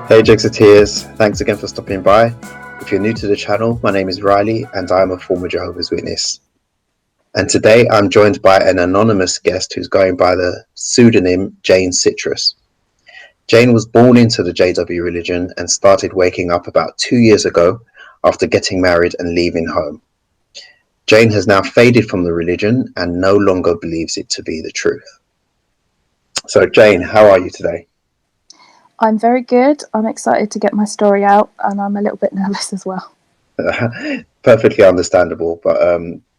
Hey Jexiteers, thanks again for stopping by. If you're new to the channel, my name is Riley and I am a former Jehovah's Witness. And today I'm joined by an anonymous guest who's going by the pseudonym Jane Citrus. Jane was born into the JW religion and started waking up about 2 years ago after getting married and leaving home. Jane has now faded from the religion and no longer believes it to be the truth. So Jane, how are you today? I'm very good. I'm excited to get my story out, and I'm a little bit nervous as well. Perfectly understandable, but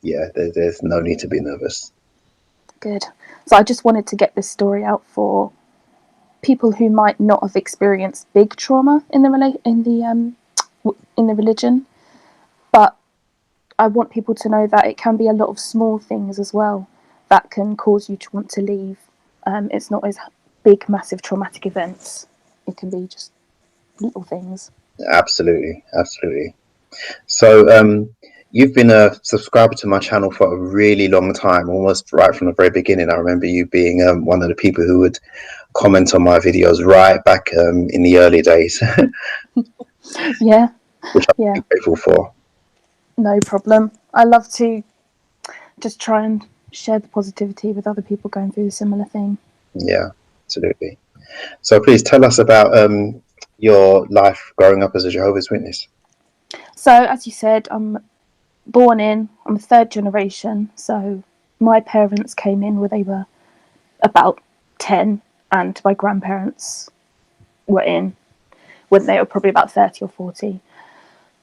yeah, there's no need to be nervous. Good. So I just wanted to get this story out for people who might not have experienced big trauma in the religion, but I want people to know that it can be a lot of small things as well that can cause you to want to leave. It's not as big, massive traumatic events. It can be just little things. Absolutely. So you've been a subscriber to my channel for a really long time, almost right from the very beginning. I remember you being one of the people who would comment on my videos right back in the early days. Yeah. Which I'm grateful for. No problem. I love to just try and share the positivity with other people going through a similar thing. Yeah, absolutely. So please tell us about your life growing up as a Jehovah's Witness. So, as you said, I'm a third generation. So, my parents came in when they were about 10, and my grandparents were in when they were probably about 30 or 40.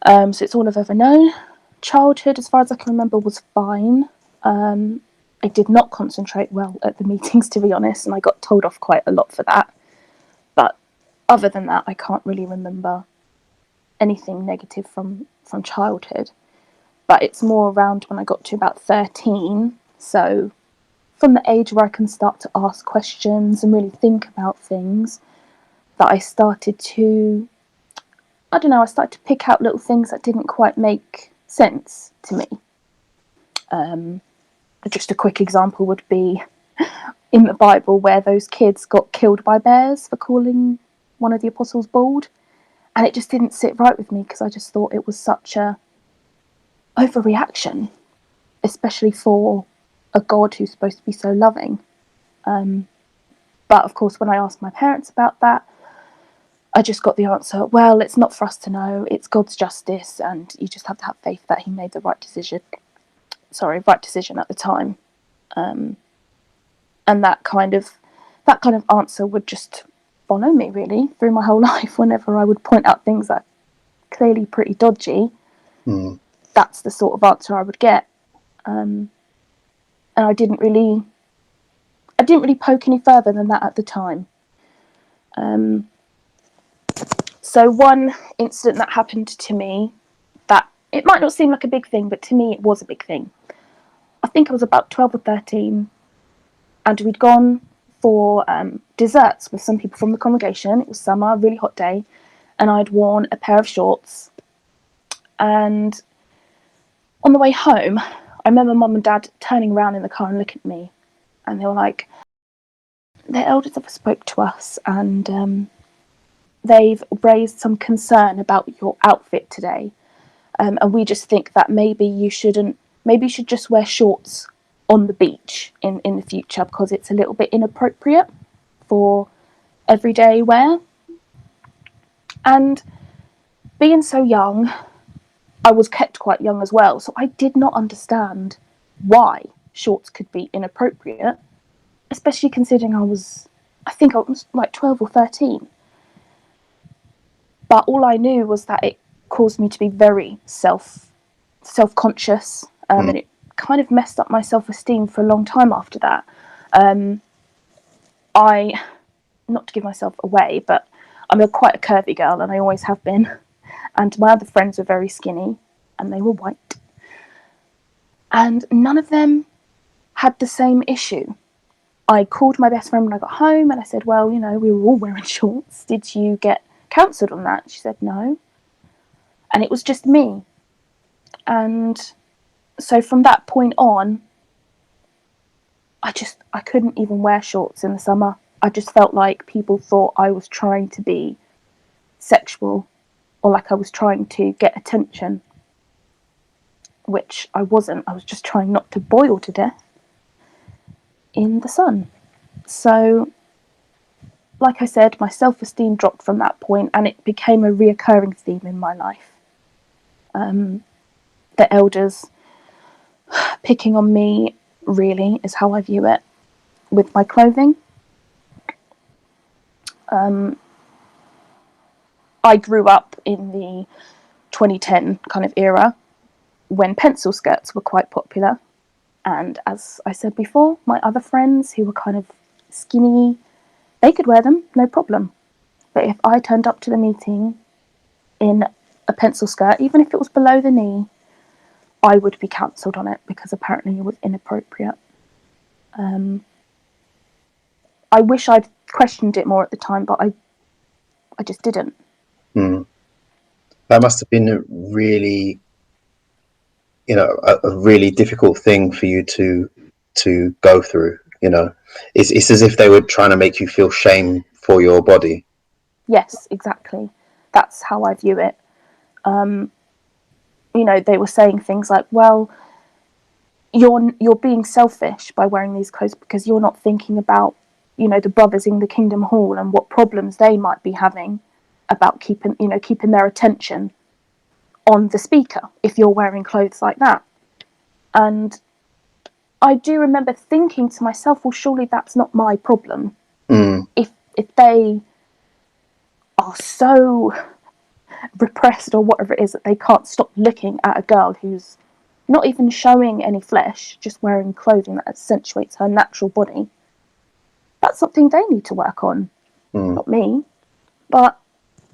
So, it's all I've ever known. Childhood, as far as I can remember, was fine. I did not concentrate well at the meetings, to be honest, and I got told off quite a lot for that. But other than that, I can't really remember anything negative from childhood. But it's more around when I got to about 13. So from the age where I can start to ask questions and really think about things, that I started to, I started to pick out little things that didn't quite make sense to me. Just a quick example would be in the Bible where those kids got killed by bears for calling one of the apostles bald. And it just didn't sit right with me because I just thought it was such a overreaction, especially for a God who's supposed to be so loving. But of course, when I asked my parents about that, I just got the answer, well, it's not for us to know, it's God's justice, and you just have to have faith that he made the right decision at the time. And that kind of answer would just follow me really through my whole life. Whenever I would point out things that are clearly pretty dodgy, that's the sort of answer I would get. And I didn't really poke any further than that at the time. So one incident that happened to me, that it might not seem like a big thing, but to me it was a big thing. I think I was about 12 or 13, and we'd gone for desserts with some people from the congregation. It was summer, a really hot day, and I'd worn a pair of shorts. And on the way home, I remember Mum and Dad turning around in the car and looking at me, and they were like, the elders have spoke to us, and they've raised some concern about your outfit today, and we just think that maybe you should just wear shorts on the beach in the future because it's a little bit inappropriate for everyday wear. And being so young, I was kept quite young as well, so I did not understand why shorts could be inappropriate, especially considering I think I was like 12 or 13. But all I knew was that it caused me to be very self-conscious, and it kind of messed up my self-esteem for a long time after that. Not to give myself away, but I'm quite a curvy girl, and I always have been. And my other friends were very skinny, and they were white. And none of them had the same issue. I called my best friend when I got home, and I said, well, we were all wearing shorts. Did you get counselled on that? She said, no. And it was just me. And so from that point on, I couldn't even wear shorts in the summer. I just felt like people thought I was trying to be sexual, or like I was trying to get attention, which I wasn't. I was just trying not to boil to death in the sun. So, like I said, my self-esteem dropped from that point, and it became a reoccurring theme in my life. The elders picking on me, really, is how I view it, with my clothing. I grew up in the 2010 kind of era when pencil skirts were quite popular. And as I said before, my other friends who were kind of skinny, they could wear them, no problem. But if I turned up to the meeting in a pencil skirt, even if it was below the knee, I would be cancelled on it because apparently it was inappropriate. I wish I'd questioned it more at the time, but I just didn't. That must have been a really, a really difficult thing for you to go through. It's as if they were trying to make you feel shame for your body. Yes, exactly. That's how I view it. They were saying things like, well, you're being selfish by wearing these clothes because you're not thinking about, the brothers in the Kingdom Hall and what problems they might be having about keeping their attention on the speaker if you're wearing clothes like that. And I do remember thinking to myself, well, surely that's not my problem. If they are so repressed or whatever it is that they can't stop looking at a girl who's not even showing any flesh, just wearing clothing that accentuates her natural body, that's something they need to work on, not me. But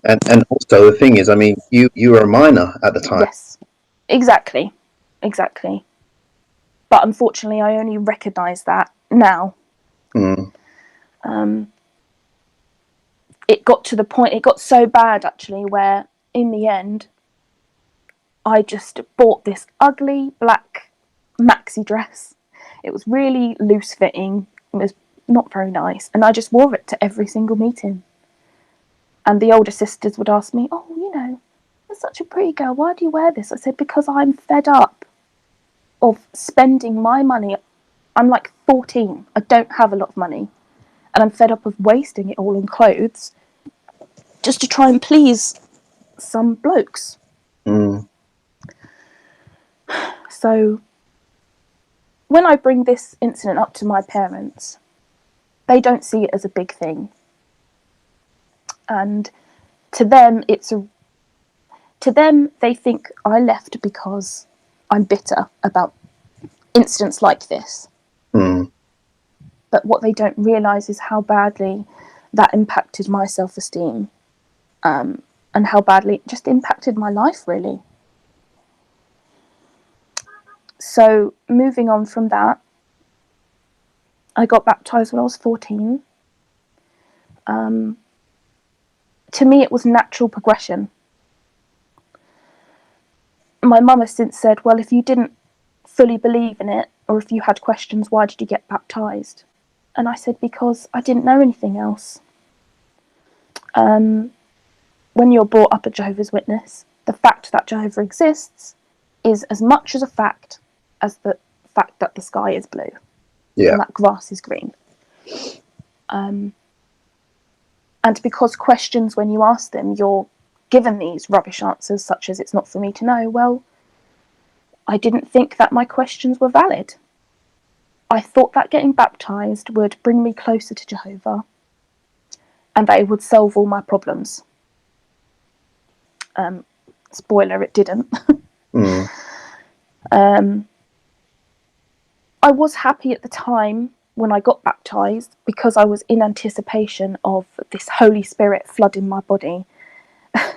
and also the thing is, I mean, you were a minor at the time. yes, exactly. But unfortunately, I only recognise that now. It got to the point, it got so bad actually, where in the end, I just bought this ugly black maxi dress. It was really loose fitting. It was not very nice. And I just wore it to every single meeting. And the older sisters would ask me, oh, you're such a pretty girl. Why do you wear this? I said, because I'm fed up of spending my money. I'm like 14. I don't have a lot of money. And I'm fed up of wasting it all on clothes just to try and please some blokes. So when I bring this incident up to my parents, they don't see it as a big thing. And to them, they think I left because I'm bitter about incidents like this. But what they don't realise is how badly that impacted my self-esteem, and how badly it just impacted my life, really. So moving on from that, I got baptised when I was 14. To me, it was natural progression. My mum has since said, well, if you didn't fully believe in it, or if you had questions, why did you get baptised? And I said, because I didn't know anything else. When you're brought up a Jehovah's Witness, the fact that Jehovah exists is as much as a fact as the fact that the sky is blue and that grass is green. And because questions, when you ask them, you're given these rubbish answers, such as it's not for me to know, well, I didn't think that my questions were valid. I thought that getting baptised would bring me closer to Jehovah and that it would solve all my problems. Spoiler, it didn't. I was happy at the time when I got baptised because I was in anticipation of this Holy Spirit flooding my body.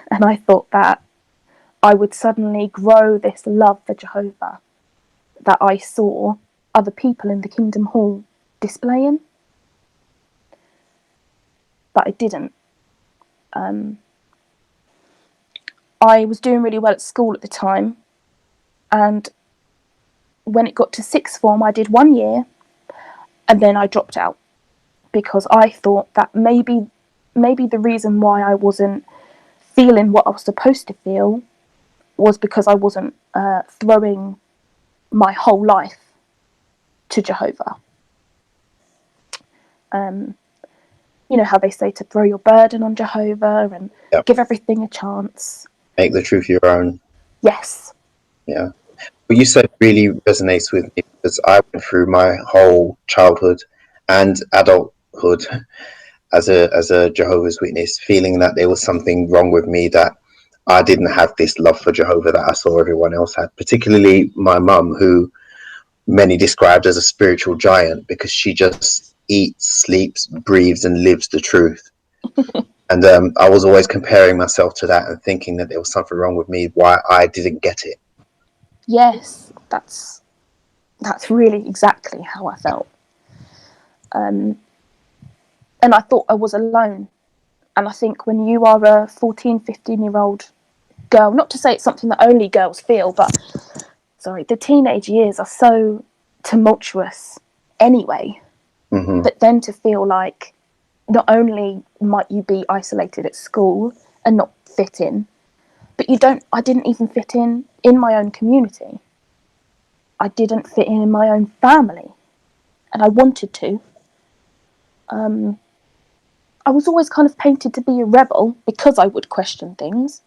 And I thought that I would suddenly grow this love for Jehovah that I saw other people in the Kingdom Hall displaying. But I didn't. I was doing really well at school at the time, and when it got to sixth form, I did 1 year, and then I dropped out because I thought that maybe the reason why I wasn't feeling what I was supposed to feel was because I wasn't throwing my whole life to Jehovah. You know how they say to throw your burden on Jehovah and give everything a chance. Make the truth your own. Yes. Yeah. What you said really resonates with me, because I went through my whole childhood and adulthood as a Jehovah's Witness, feeling that there was something wrong with me, that I didn't have this love for Jehovah that I saw everyone else had, particularly my mum, who many described as a spiritual giant, because she just eats, sleeps, breathes and lives the truth. And I was always comparing myself to that and thinking that there was something wrong with me, why I didn't get it. Yes, that's really exactly how I felt. And I thought I was alone. And I think when you are a 14, 15-year-old girl, not to say it's something that only girls feel, but the teenage years are so tumultuous anyway. Mm-hmm. But then to feel like not only might you be isolated at school and not fit in, but I didn't even fit in my own community. I didn't fit in my own family, and I wanted to. I was always kind of painted to be a rebel because I would question things,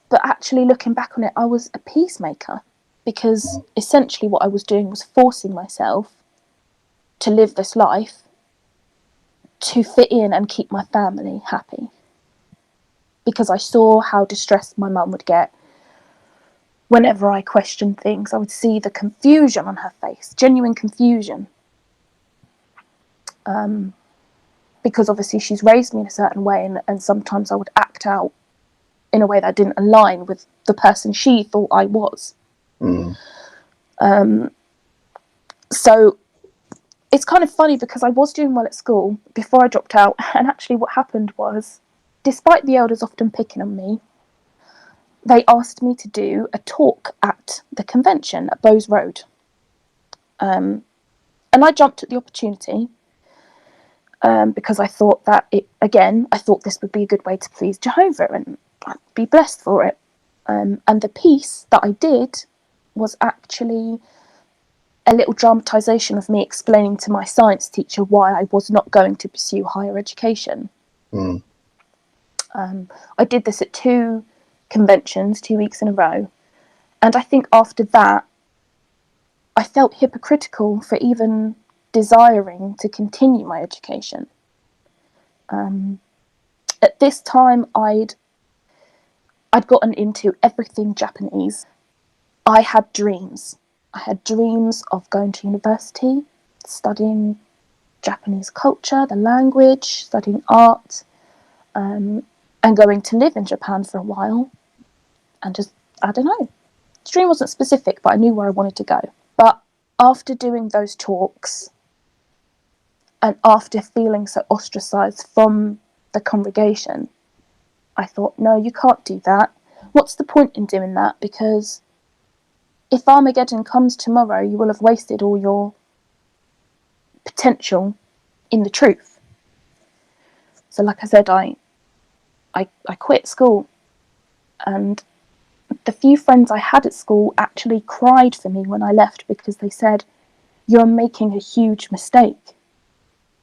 but actually looking back on it, I was a peacemaker, because essentially what I was doing was forcing myself to live this life to fit in and keep my family happy, because I saw how distressed my mum would get whenever I questioned things. I would see the confusion on her face, genuine confusion. Because obviously she's raised me in a certain way, and sometimes I would act out in a way that didn't align with the person she thought I was. So it's kind of funny, because I was doing well at school before I dropped out, and actually what happened was, despite the elders often picking on me, they asked me to do a talk at the convention at Bowes Road. And I jumped at the opportunity, because I thought that I thought this would be a good way to please Jehovah and I'd be blessed for it. And the piece that I did was actually a little dramatisation of me explaining to my science teacher why I was not going to pursue higher education. I did this at 2 conventions, 2 weeks in a row. And I think after that, I felt hypocritical for even desiring to continue my education. At this time, I'd gotten into everything Japanese. I had dreams. I had dreams of going to university, studying Japanese culture, the language, studying art, and going to live in Japan for a while. And just, I don't know. The dream wasn't specific, but I knew where I wanted to go. But after doing those talks, and after feeling so ostracised from the congregation, I thought, no, you can't do that. What's the point in doing that? Because if Armageddon comes tomorrow, you will have wasted all your potential in the truth. So like I said, I quit school, and the few friends I had at school actually cried for me when I left, because they said, you're making a huge mistake.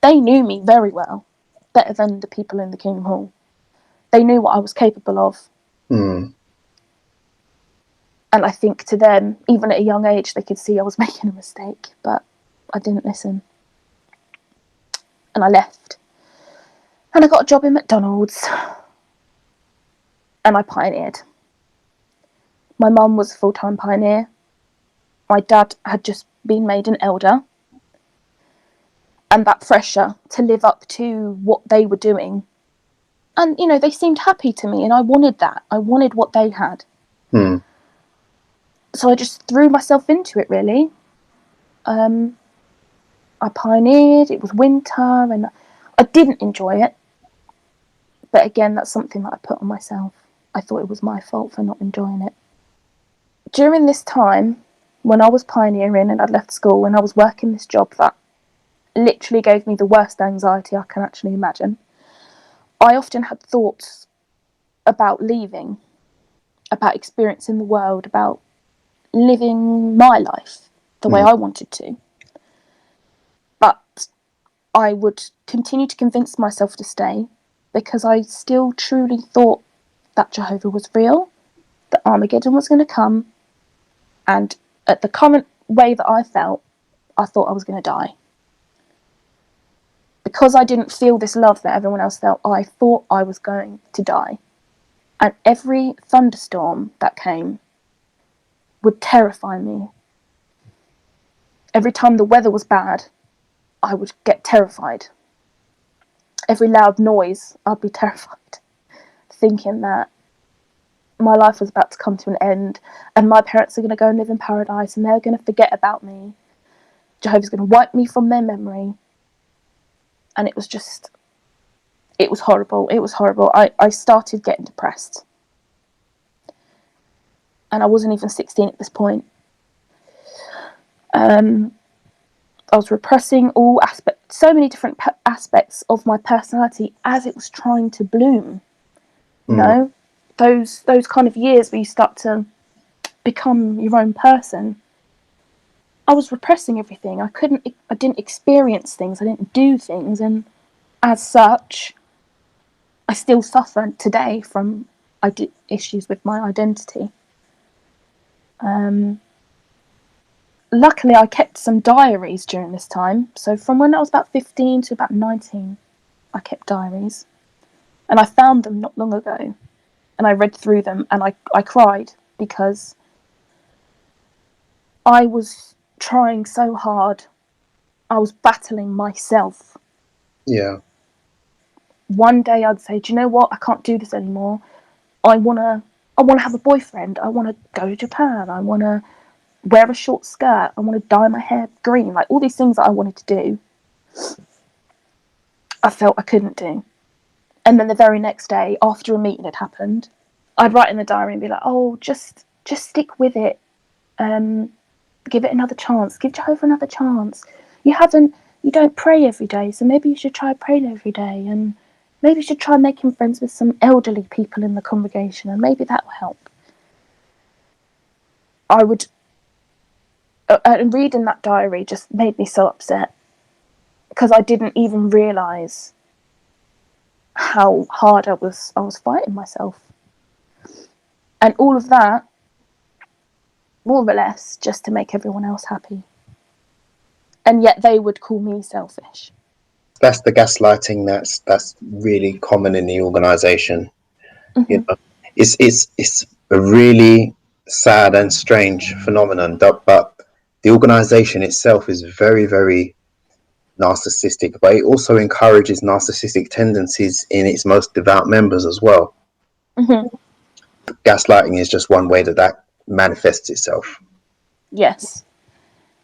They knew me very well, better than the people in the Kingdom Hall. They knew what I was capable of. And I think to them, even at a young age, they could see I was making a mistake, but I didn't listen. And I left. And I got a job in McDonald's. And I pioneered. My mum was a full-time pioneer. My dad had just been made an elder. And that pressure to live up to what they were doing. And, you know, they seemed happy to me, and I wanted that. I wanted what they had. So I just threw myself into it, really. I pioneered. It was winter, and I didn't enjoy it. But again, that's something that I put on myself. I thought it was my fault for not enjoying it. During this time, when I was pioneering and I'd left school and I was working this job that literally gave me the worst anxiety I can actually imagine, I often had thoughts about leaving, about experiencing the world, about living my life the way I wanted to. But I would continue to convince myself to stay because I still truly thought that Jehovah was real, that Armageddon was going to come, and at the current way that I felt, I thought I was going to die. Because I didn't feel this love that everyone else felt, I thought I was going to die. And every thunderstorm that came would terrify me. Every time the weather was bad, I would get terrified. Every loud noise, I'd be terrified, thinking that my life was about to come to an end and my parents are going to go and live in paradise and they're going to forget about me. Jehovah's going to wipe me from their memory. And it was horrible. It was horrible. I started getting depressed. And I wasn't even 16 at this point. I was repressing all aspects, so many different aspects of my personality as it was trying to bloom. You know, those kind of years where you start to become your own person. I was repressing everything. I didn't experience things. I didn't do things, and as such, I still suffer today from issues with my identity. Luckily, I kept some diaries during this time. So from when I was about 15 to about 19, I kept diaries. And I found them not long ago. And I read through them and I cried because I was trying so hard. I was battling myself. Yeah. One day I'd say, do you know what? I can't do this anymore. I wanna have a boyfriend. I wanna go to Japan. I wanna wear a short skirt. I wanna dye my hair green. Like all these things that I wanted to do, I felt I couldn't do. And then the very next day, after a meeting had happened, I'd write in the diary and be like, oh, just stick with it. Give it another chance. Give Jehovah another chance. You don't pray every day, so maybe you should try praying every day, and maybe you should try making friends with some elderly people in the congregation, and maybe that will help. I would, and reading that diary just made me so upset because I didn't even realise how hard I was fighting myself. And all of that, more or less, just to make everyone else happy. And yet they would call me selfish. That's the gaslighting that's really common in the organisation. Mm-hmm. You know, it's a really sad and strange phenomenon, but the organisation itself is very, very narcissistic, but it also encourages narcissistic tendencies in its most devout members as well. Mm-hmm. Gaslighting is just one way that manifests itself. Yes.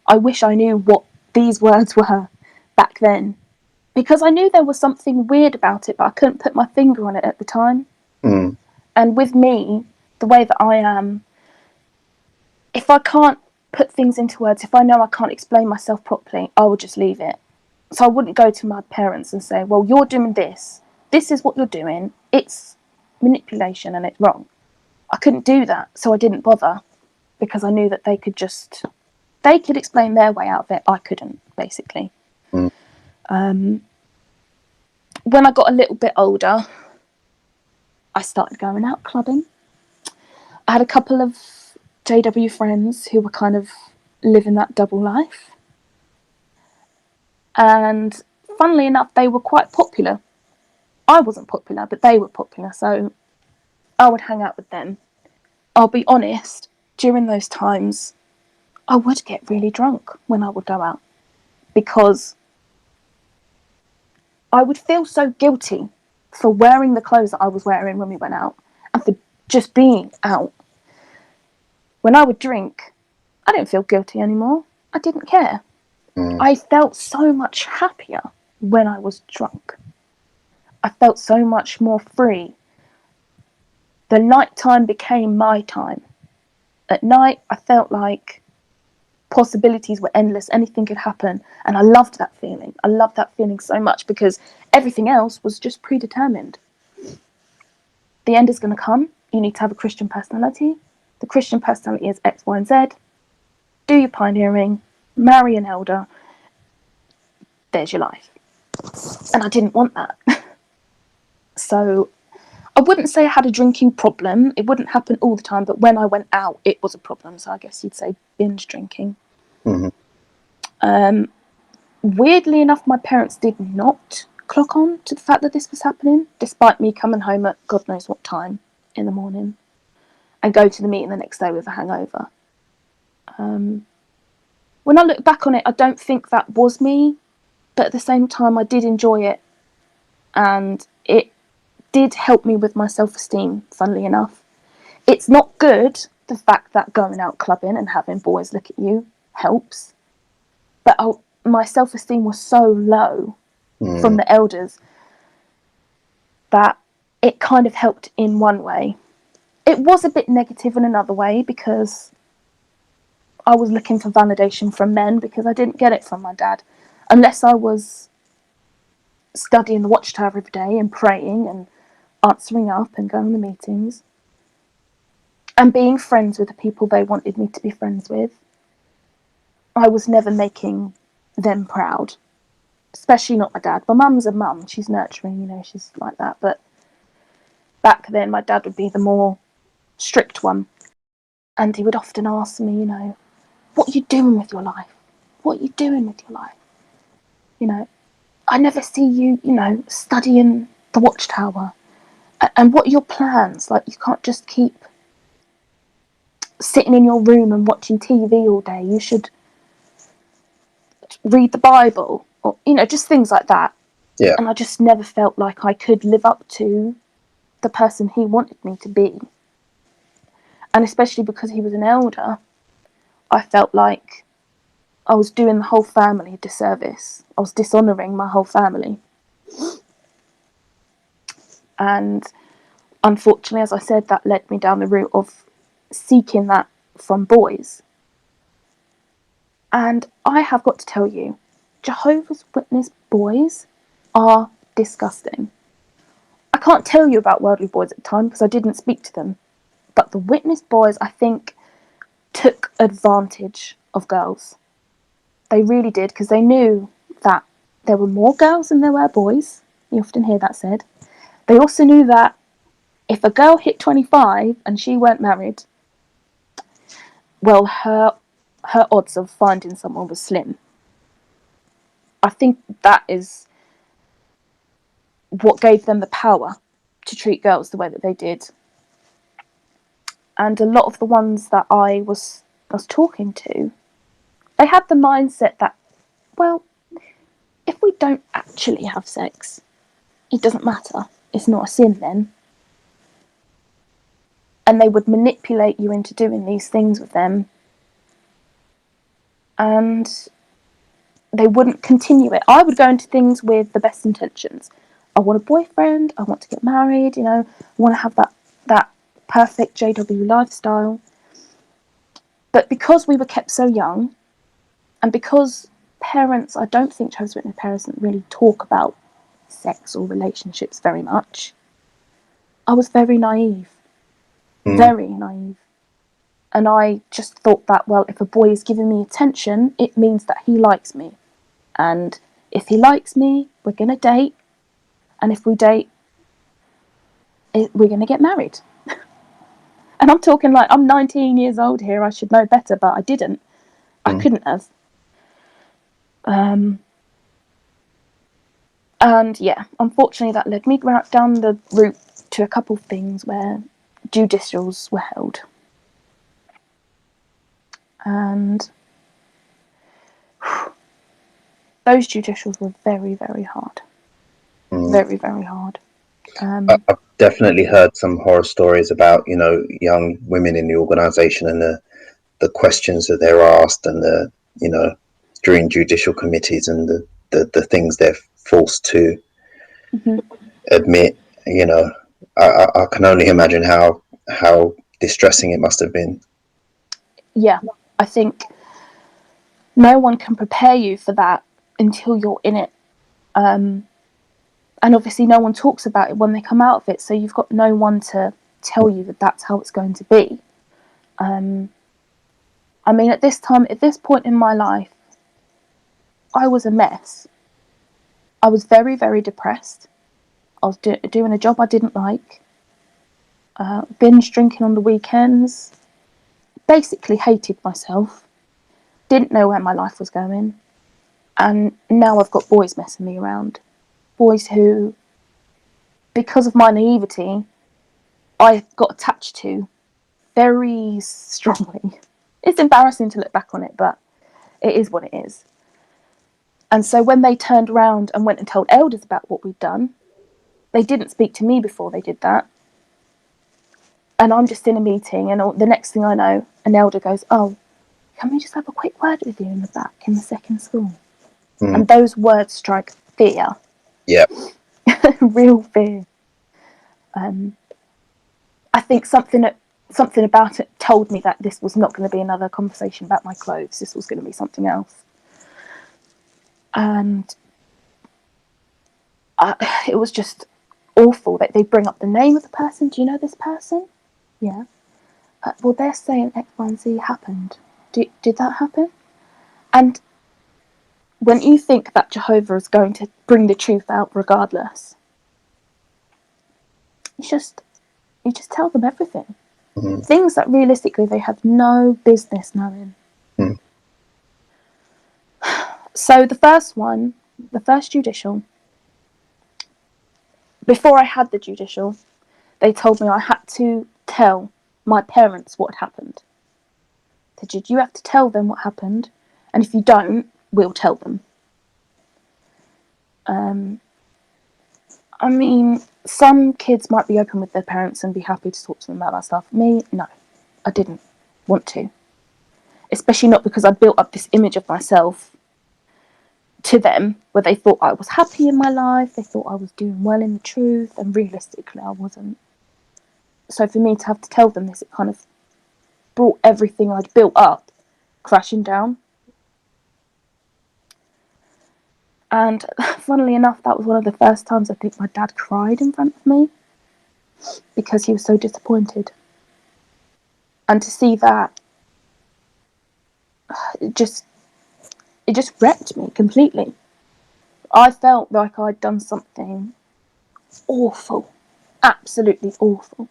I wish I knew what these words were back then, because I knew there was something weird about it, but I couldn't put my finger on it at the time. And with me, the way that I am, if I can't put things into words, if I know I can't explain myself properly, I will just leave it. So I wouldn't go to my parents and say, well, you're doing this. This is what you're doing. It's manipulation and it's wrong. I couldn't do that, so I didn't bother, because I knew that they could explain their way out of it. I couldn't, basically. When I got a little bit older, I started going out clubbing. I had a couple of JW friends who were kind of living that double life. And funnily enough, they were quite popular. I wasn't popular, but they were popular, so I would hang out with them. I'll be honest, during those times, I would get really drunk when I would go out, because I would feel so guilty for wearing the clothes that I was wearing when we went out, and for just being out. When I would drink, I didn't feel guilty anymore. I didn't care. I felt so much happier when I was drunk. I felt so much more free. The nighttime became my time. At night, I felt like possibilities were endless. Anything could happen. And I loved that feeling. I loved that feeling so much, because everything else was just predetermined. the end is going to come. You need to have a Christian personality. The Christian personality is X, Y, and Z. Do your pioneering, marry an elder. There's your life. And I didn't want that. So I wouldn't say I had a drinking problem. It wouldn't happen all the time, but when I went out, it was a problem. So I guess you'd say binge drinking. Mm-hmm. Weirdly enough, my parents did not clock on to the fact that this was happening, despite me coming home at God knows what time in the morning and go to the meeting the next day with a hangover. When I look back on it, I don't think that was me, but at the same time, I did enjoy it, and it did help me with my self-esteem, funnily enough. It's not good, the fact that going out clubbing and having boys look at you helps, but my self-esteem was so low from the elders that it kind of helped in one way. It was a bit negative in another way, because I was looking for validation from men, because I didn't get it from my dad. Unless I was studying the Watchtower every day and praying and answering up and going to meetings and being friends with the people they wanted me to be friends with, I was never making them proud. Especially not my dad. My mum's a mum. She's nurturing, you know, she's like that. But back then, my dad would be the more strict one. And he would often ask me, you know, what are you doing with your life? What are you doing with your life? You know, I never see you, you know, studying the Watchtower. And what are your plans? Like, you can't just keep sitting in your room and watching TV all day. You should read the Bible, or, you know, just things like that. Yeah. And I just never felt like I could live up to the person he wanted me to be. And especially because he was an elder, I felt like I was doing the whole family a disservice. I was dishonouring my whole family. And unfortunately, as I said, that led me down the route of seeking that from boys. And I have got to tell you, Jehovah's Witness boys are disgusting. I can't tell you about worldly boys at the time because I didn't speak to them. But the Witness boys, I think, took advantage of girls. They really did, because they knew that there were more girls than there were boys. You often hear that said. They also knew that if a girl hit 25 and she weren't married, well, her odds of finding someone was slim. I think that is what gave them the power to treat girls the way that they did. And a lot of the ones that I was talking to, they had the mindset that, well, if we don't actually have sex, it doesn't matter. It's not a sin then. And they would manipulate you into doing these things with them. And they wouldn't continue it. I would go into things with the best intentions. I want a boyfriend. I want to get married. You know, I want to have that perfect JW lifestyle. But because we were kept so young, and because parents, I don't think Jehovah's Witness parents really talk about sex or relationships very much, I was very naive. Very naive. And I just thought that, well, if a boy is giving me attention, it means that he likes me. And if he likes me, we're going to date. And if we date, we're going to get married. And I'm talking like, I'm 19 years old here. I should know better, but I didn't. I couldn't have. And yeah, unfortunately, that led me down the route to a couple of things where judicials were held. And those judicials were very, very hard. Very, very hard. I've definitely heard some horror stories about, you know, young women in the organisation and the questions that they're asked, and the, you know, during judicial committees, and the things they're forced to admit. You know, I can only imagine how distressing it must have been. Yeah, I think no one can prepare you for that until you're in it. And And obviously no one talks about it when they come out of it, so you've got no one to tell you that that's how it's going to be. I mean, at this point in my life, I was a mess. I was very, very depressed. I was doing a job I didn't like, binge drinking on the weekends, basically hated myself, didn't know where my life was going, and now I've got boys messing me around. Boys who, because of my naivety, I got attached to very strongly. It's embarrassing to look back on it, but it is what it is. And so when they turned around and went and told elders about what we'd done, they didn't speak to me before they did that. And I'm just in a meeting, and the next thing I know, an elder goes, "Oh, can we just have a quick word with you in the back in the second school?" And those words strike fear. Yeah. Real fear. I think something about it told me that this was not going to be another conversation about my clothes. This was going to be something else. And it was just awful that they bring up the name of the person. Do you know this person? Yeah. Well, they're saying X, Y, and Z happened. Did that happen? And when you think that Jehovah is going to bring the truth out regardless, you just tell them everything. Things that realistically they have no business knowing. So the first judicial, before I had the judicial, they told me I had to tell my parents what happened. They said, you have to tell them what happened, and if you don't, we'll tell them. I mean, some kids might be open with their parents and be happy to talk to them about that stuff. Me, no, I didn't want to. Especially not because I built up this image of myself to them, where they thought I was happy in my life, they thought I was doing well in the truth, and realistically I wasn't. So for me to have to tell them this, it kind of brought everything I'd built up crashing down. And funnily enough, that was one of the first times I think my dad cried in front of me, because he was so disappointed. And to see that, it just wrecked me completely. I felt like I'd done something awful, absolutely awful.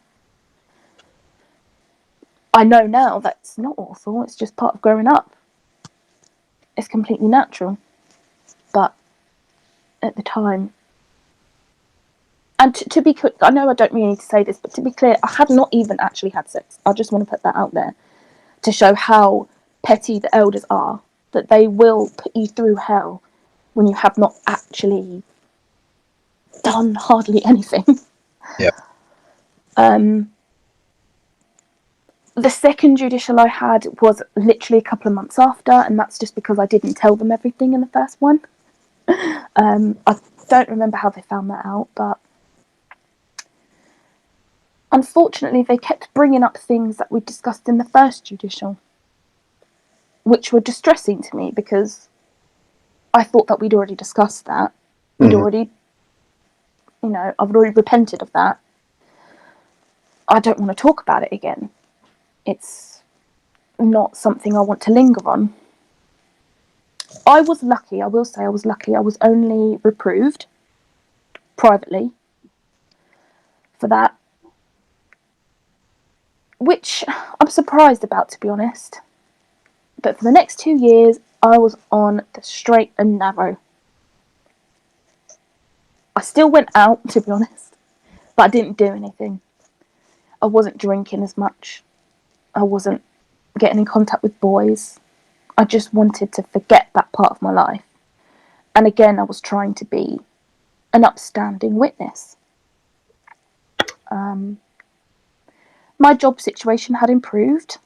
I know now that it's not awful, it's just part of growing up. It's completely natural. But at the time, and to be clear, I know I don't really need to say this, but to be clear, I had not even actually had sex. I just want to put that out there to show how petty the elders are, that they will put you through hell when you have not actually done hardly anything. Yeah. The second judicial I had was literally a couple of months after, and that's just because I didn't tell them everything in the first one. I don't remember how they found that out, but unfortunately they kept bringing up things that we discussed in the first judicial, which were distressing to me because I thought that we'd already discussed that. We'd already, I've already repented of that. I don't want to talk about it again. It's not something I want to linger on. I was lucky, I will say I was lucky. I was only reproved privately for that, which I'm surprised about, to be honest. But for the next 2 years, I was on the straight and narrow. I still went out, to be honest, but I didn't do anything. I wasn't drinking as much. I wasn't getting in contact with boys. I just wanted to forget that part of my life. And again, I was trying to be an upstanding witness. My job situation had improved.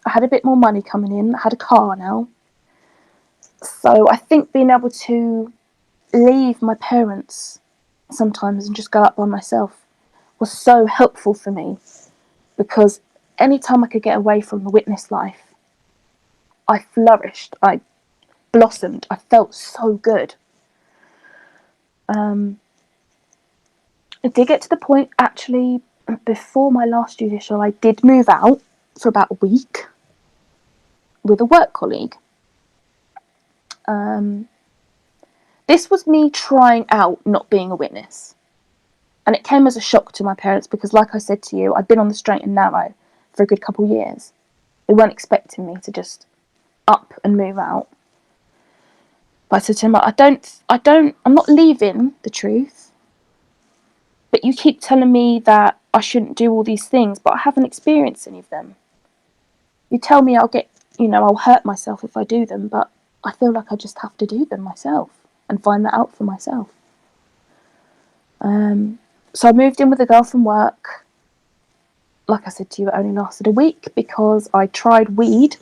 I had a bit more money coming in. I had a car now. So I think being able to leave my parents sometimes and just go out by myself was so helpful for me, because anytime I could get away from the witness life, I flourished, I blossomed, I felt so good. it did get to the point, actually, before my last judicial, I did move out for about a week with a work colleague. This was me trying out not being a witness. And it came as a shock to my parents because, like I said to you, I'd been on the straight and narrow for a good couple of years. They weren't expecting me to just up and move out. But I said to him, I'm not leaving the truth. But you keep telling me that I shouldn't do all these things, but I haven't experienced any of them. You tell me I'll hurt myself if I do them, but I feel like I just have to do them myself and find that out for myself. So I moved in with a girl from work. Like I said to you, it only lasted a week because I tried weed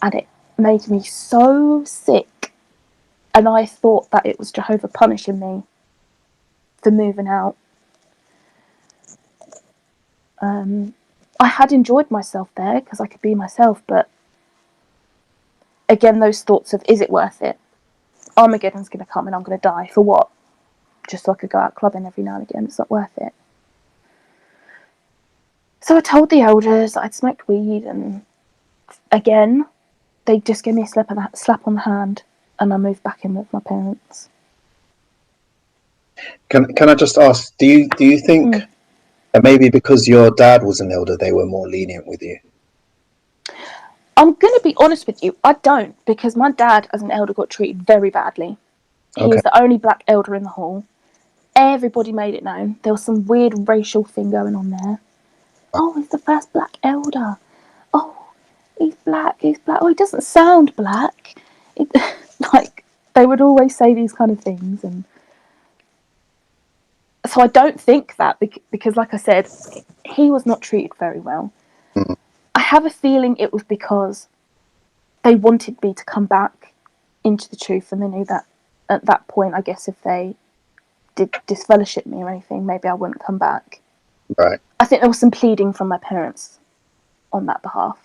and it made me so sick. And I thought that it was Jehovah punishing me for moving out. I had enjoyed myself there because I could be myself, but again, those thoughts of, is it worth it? Armageddon's going to come and I'm going to die. For what? Just so I could go out clubbing every now and again. It's not worth it. So I told the elders I'd smoked weed, and again, they just gave me a slap on the hand, and I moved back in with my parents. Can I just ask, do you think that maybe because your dad was an elder, they were more lenient with you? I'm going to be honest with you, I don't, because my dad as an elder got treated very badly. He was the only black elder in the hall. Everybody made it known. There was some weird racial thing going on there. Oh, he's the first black elder. Oh, he's black. Oh, he doesn't sound black. Like, they would always say these kind of things. And so I don't think that, because like I said, he was not treated very well. Mm. I have a feeling it was because they wanted me to come back into the truth, and they knew that at that point, I guess if they did disfellowship me or anything, maybe I wouldn't come back. Right. I think there was some pleading from my parents on that behalf.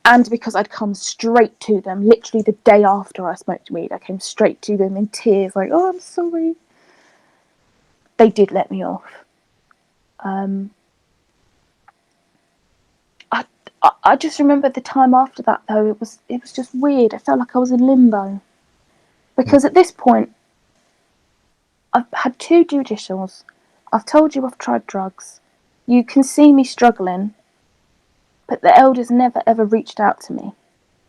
And because I'd come straight to them, literally the day after I smoked weed, I came straight to them in tears, like, oh, I'm sorry. They did let me off. I just remember the time after that, though, it was just weird. I felt like I was in limbo. Because at this point, I've had 2 judicials. I've told you I've tried drugs. You can see me struggling. But the elders never ever reached out to me.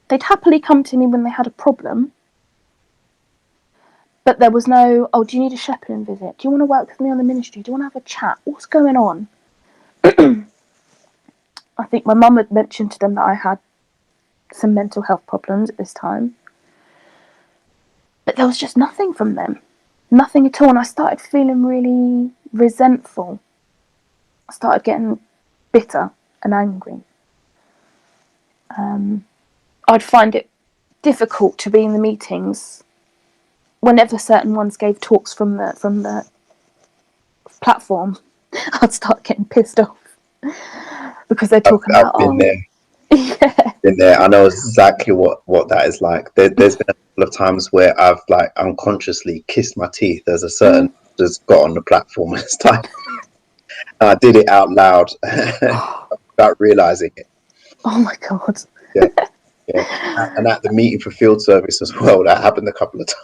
They'd happily come to me when they had a problem. But there was no, oh, do you need a shepherding visit? Do you want to work with me on the ministry? Do you want to have a chat? What's going on? I think my mum had mentioned to them that I had some mental health problems at this time. But there was just nothing from them. Nothing at all. And I started feeling really resentful. I started getting bitter and angry. I'd find it difficult to be in the meetings whenever certain ones gave talks from the platform. I'd start getting pissed off because they're talking about, I've been there. Yeah. Been there. I know exactly what that is like. There's been a couple of times where I've like unconsciously kissed my teeth as a certain just got on the platform and stuff. And I did it out loud without realizing it. Oh my God. Yeah. And at the meeting for field service as well, that happened a couple of times.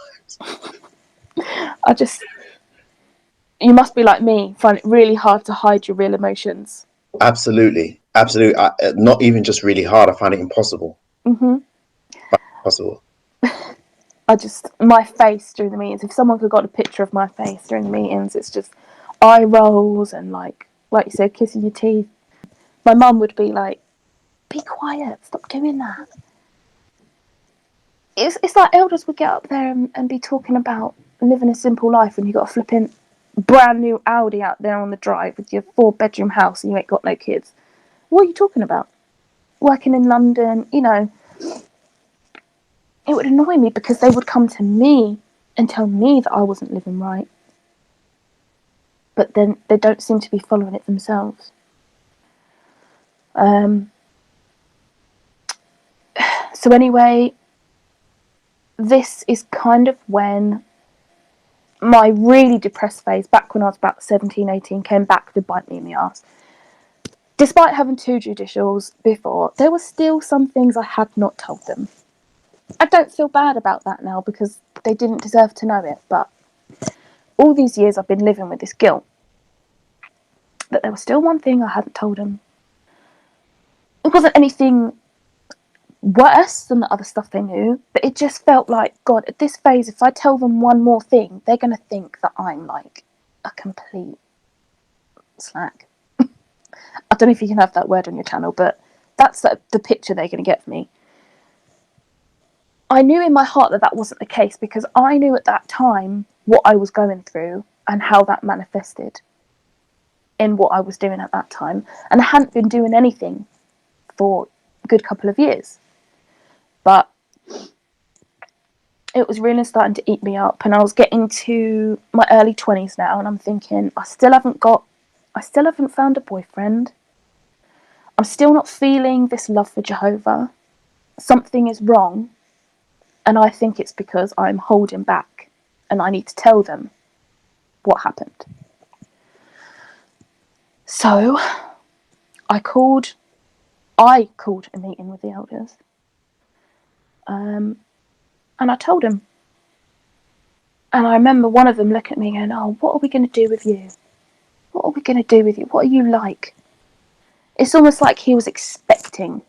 You must be like me, find it really hard to hide your real emotions. Absolutely. Not even just really hard. I find it impossible. Impossible. My face during the meetings, if someone could got a picture of my face during the meetings, it's just eye rolls and like you said, kissing your teeth. My mum would be like, be quiet, stop doing that. It's like elders would get up there and be talking about living a simple life when you got a flipping brand new Audi out there on the drive with your 4-bedroom house and you ain't got no kids. What are you talking about? Working in London, it would annoy me because they would come to me and tell me that I wasn't living right. But then they don't seem to be following it themselves. So anyway, this is kind of when my really depressed phase, back when I was about 17, 18, came back to bite me in the arse. Despite having 2 judicials before, there were still some things I had not told them. I don't feel bad about that now because they didn't deserve to know it, but all these years I've been living with this guilt that there was still one thing I hadn't told them. It wasn't anything worse than the other stuff they knew, but it just felt like, God, at this phase, if I tell them one more thing, they're going to think that I'm like a complete slack. I don't know if you can have that word on your channel, but that's the picture they're going to get of me. I knew in my heart that that wasn't the case because I knew at that time what I was going through and how that manifested in what I was doing at that time. And I hadn't been doing anything for a good couple of years. But it was really starting to eat me up, and I was getting to my early 20s now, and I'm thinking, I still haven't found a boyfriend. I'm still not feeling this love for Jehovah. Something is wrong, and I think it's because I'm holding back, and I need to tell them what happened. So I called a meeting with the elders, and I told them. And I remember one of them looking at me going, "Oh, what are we going to do with you? What are we going to do with you? What are you like?" It's almost like he was expecting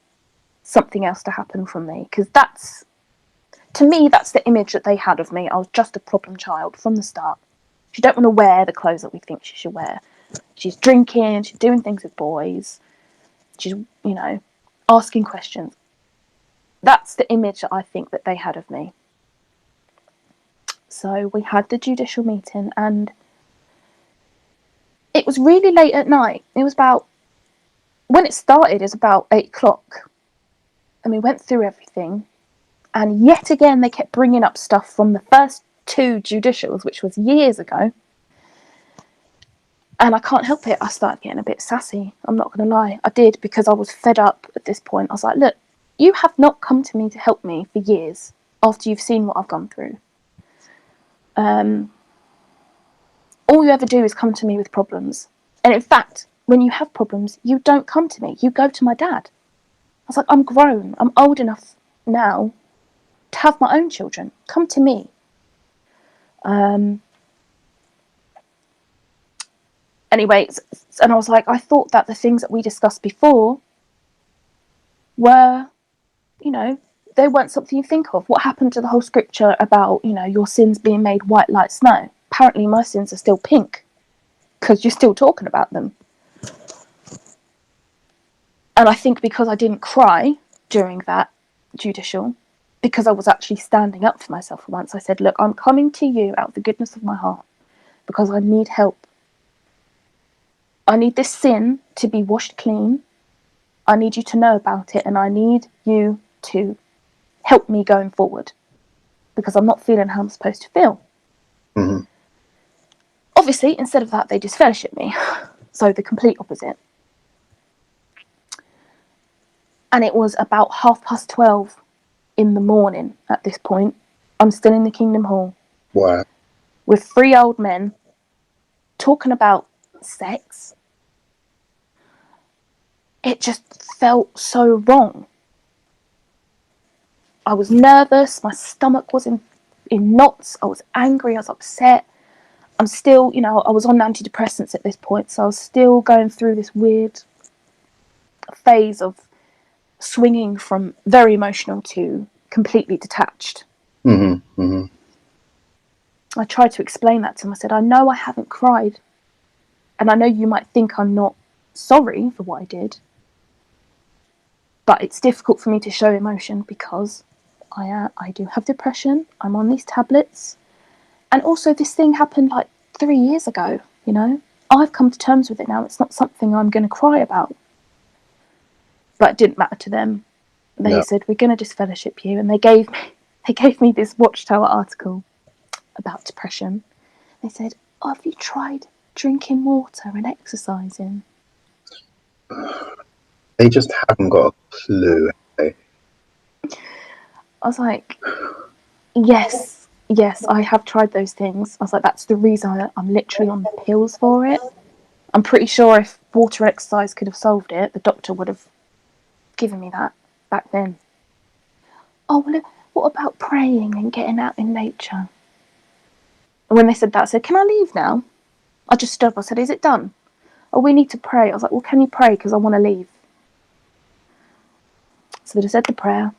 something else to happen from me, because to me, that's the image that they had of me. I was just a problem child from the start. She don't want to wear the clothes that we think she should wear. She's drinking, she's doing things with boys, she's, asking questions. That's the image that I think that they had of me. So we had the judicial meeting, and it was really late at night. It was when it started, it was about 8 o'clock. And we went through everything. And yet again, they kept bringing up stuff from the first 2 judicials, which was years ago. And I can't help it. I started getting a bit sassy. I'm not going to lie. I did, because I was fed up at this point. I was like, look, you have not come to me to help me for years after you've seen what I've gone through. All you ever do is come to me with problems. And in fact, when you have problems, you don't come to me. You go to my dad. I was like, I'm grown. I'm old enough now to have my own children. Come to me. Anyway, and I was like, I thought that the things that we discussed before were, they weren't something you think of. What happened to the whole scripture about, your sins being made white like snow? Apparently my sins are still pink because you're still talking about them. And I think because I didn't cry during that judicial, because I was actually standing up for myself for once, I said, look, I'm coming to you out of the goodness of my heart because I need help. I need this sin to be washed clean. I need you to know about it, and I need you to help me going forward because I'm not feeling how I'm supposed to feel. Mm-hmm. Obviously, instead of that, they disfellowship me. So the complete opposite. And it was about 12:30 in the morning at this point. I'm still in the Kingdom Hall. Wow. With 3 old men talking about sex. It just felt so wrong. I was nervous. My stomach was in knots. I was angry. I was upset. I'm still, I was on antidepressants at this point, so I was still going through this weird phase of swinging from very emotional to completely detached. Mm-hmm. Mm-hmm. I tried to explain that to him. I said, I know I haven't cried, and I know you might think I'm not sorry for what I did, but it's difficult for me to show emotion because I do have depression. I'm on these tablets, and also this thing happened like 3 years ago. I've come to terms with it now. It's not something I'm going to cry about. But it didn't matter to them. They said, we're going to disfellowship you, and they gave me this Watchtower article about depression. They said, have you tried drinking water and exercising? They just haven't got a clue. I was like, yes, yes, I have tried those things. I was like, that's the reason I'm literally on pills for it. I'm pretty sure if water exercise could have solved it, the doctor would have given me that back then. Oh, well, what about praying and getting out in nature? And when they said that, I said, can I leave now? I just stood up. I said, is it done? Oh, we need to pray. I was like, well, can you pray? Because I want to leave. So they just said the prayer.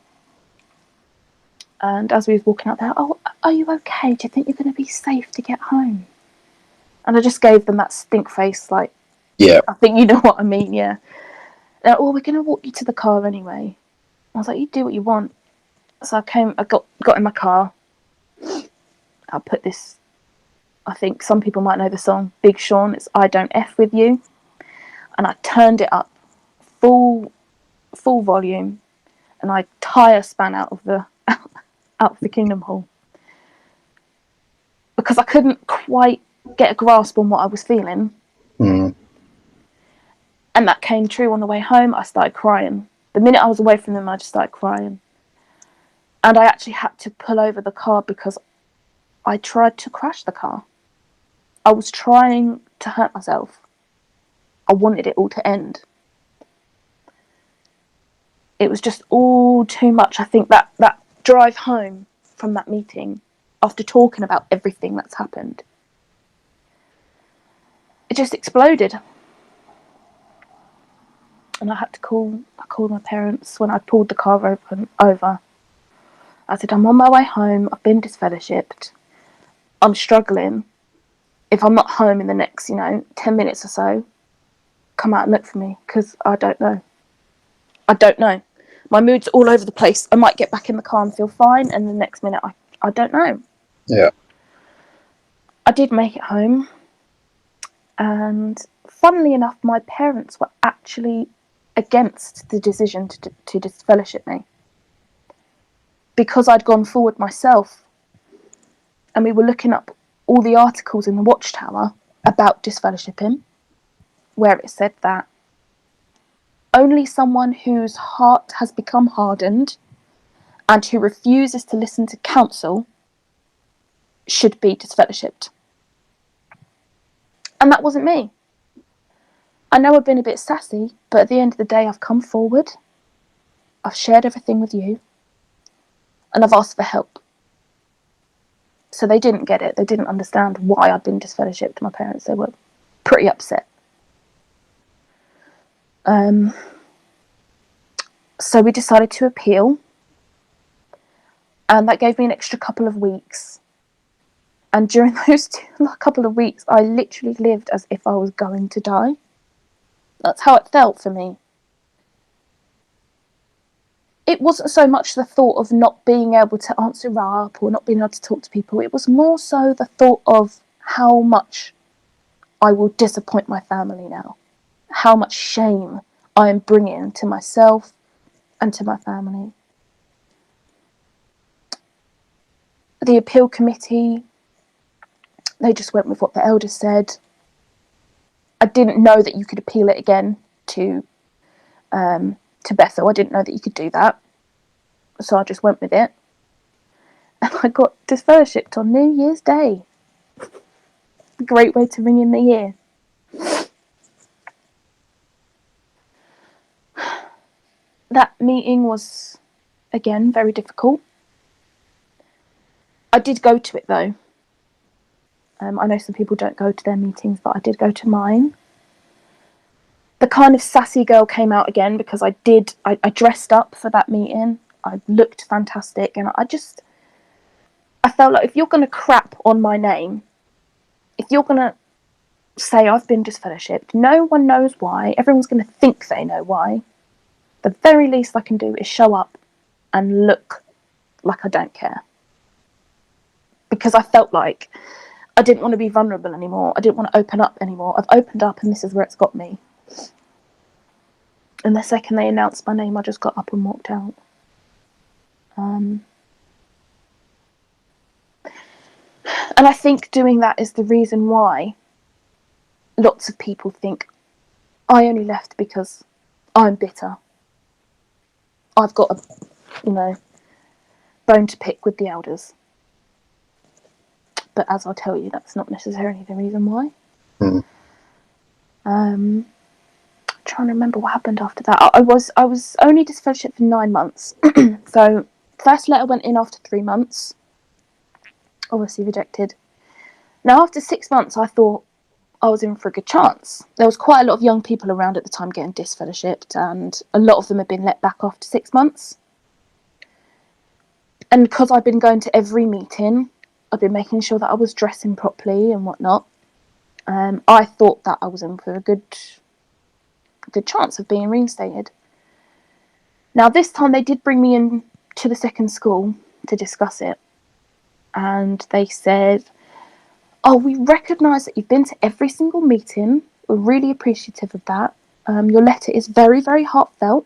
And as we was walking out there, oh, are you okay? Do you think you're going to be safe to get home? And I just gave them that stink face, like, Yeah. I think you know what I mean, yeah. They're like, oh, we're going to walk you to the car anyway. I was like, you do what you want. So I got in my car. I put this, I think some people might know the song, Big Sean, it's I Don't F With You. And I turned it up, full volume, and I tire span out of the Kingdom Hall. Because I couldn't quite get a grasp on what I was feeling. Mm. And that came true on the way home. I started crying. The minute I was away from them, I just started crying. And I actually had to pull over the car because I tried to crash the car. I was trying to hurt myself. I wanted it all to end. It was just all too much. I think that drive home from that meeting, after talking about everything that's happened, it just exploded. And I called my parents when I pulled the car over. I said, I'm on my way home. I've been disfellowshipped. I'm struggling. If I'm not home in the next, 10 minutes or so, come out and look for me, because I don't know. I don't know. My mood's all over the place. I might get back in the car and feel fine, and the next minute, I don't know. Yeah. I did make it home, and funnily enough, my parents were actually against the decision to disfellowship me, because I'd gone forward myself, and we were looking up all the articles in the Watchtower about disfellowshipping, where it said that only someone whose heart has become hardened and who refuses to listen to counsel should be disfellowshipped. And that wasn't me. I know I've been a bit sassy, but at the end of the day, I've come forward, I've shared everything with you, and I've asked for help. So they didn't get it. They didn't understand why I'd been disfellowshipped. My parents, they were pretty upset. So we decided to appeal, and that gave me an extra couple of weeks. And during those couple of weeks, I literally lived as if I was going to die. That's how it felt for me. It wasn't so much the thought of not being able to answer up or not being able to talk to people. It was more so the thought of how much I will disappoint my family now. How much shame I am bringing to myself and to my family. The appeal committee, they just went with what the elders said. I didn't know that you could appeal it again to Bethel. I didn't know that you could do that. So I just went with it. And I got disfellowshipped on New Year's Day. Great way to ring in the year. That meeting was, again, very difficult. I did go to it though. I know some people don't go to their meetings, but I did go to mine. The kind of sassy girl came out again because I dressed up for that meeting. I looked fantastic, and I felt like if you're going to crap on my name, if you're going to say I've been disfellowshipped, no one knows why, everyone's going to think they know why, the very least I can do is show up and look like I don't care. Because I felt like I didn't want to be vulnerable anymore. I didn't want to open up anymore. I've opened up, and this is where it's got me. And the second they announced my name, I just got up and walked out. And I think doing that is the reason why lots of people think I only left because I'm bitter. I've got a, bone to pick with the elders. but as I'll tell you, that's not necessarily the reason why. Mm. Trying to remember what happened after that. I was only disfellowship for 9 months. So first letter went in after 3 months. Obviously rejected. Now after 6 months, I thought I was in for a good chance. There was quite a lot of young people around at the time getting disfellowshipped, and a lot of them had been let back after 6 months. And because I'd been going to every meeting, I'd been making sure that I was dressing properly and whatnot. I thought that I was in for a good chance of being reinstated. Now this time they did bring me in to the second school to discuss it, and they said, "Oh, we recognise that you've been to every single meeting. We're really appreciative of that. Your letter is very, very heartfelt,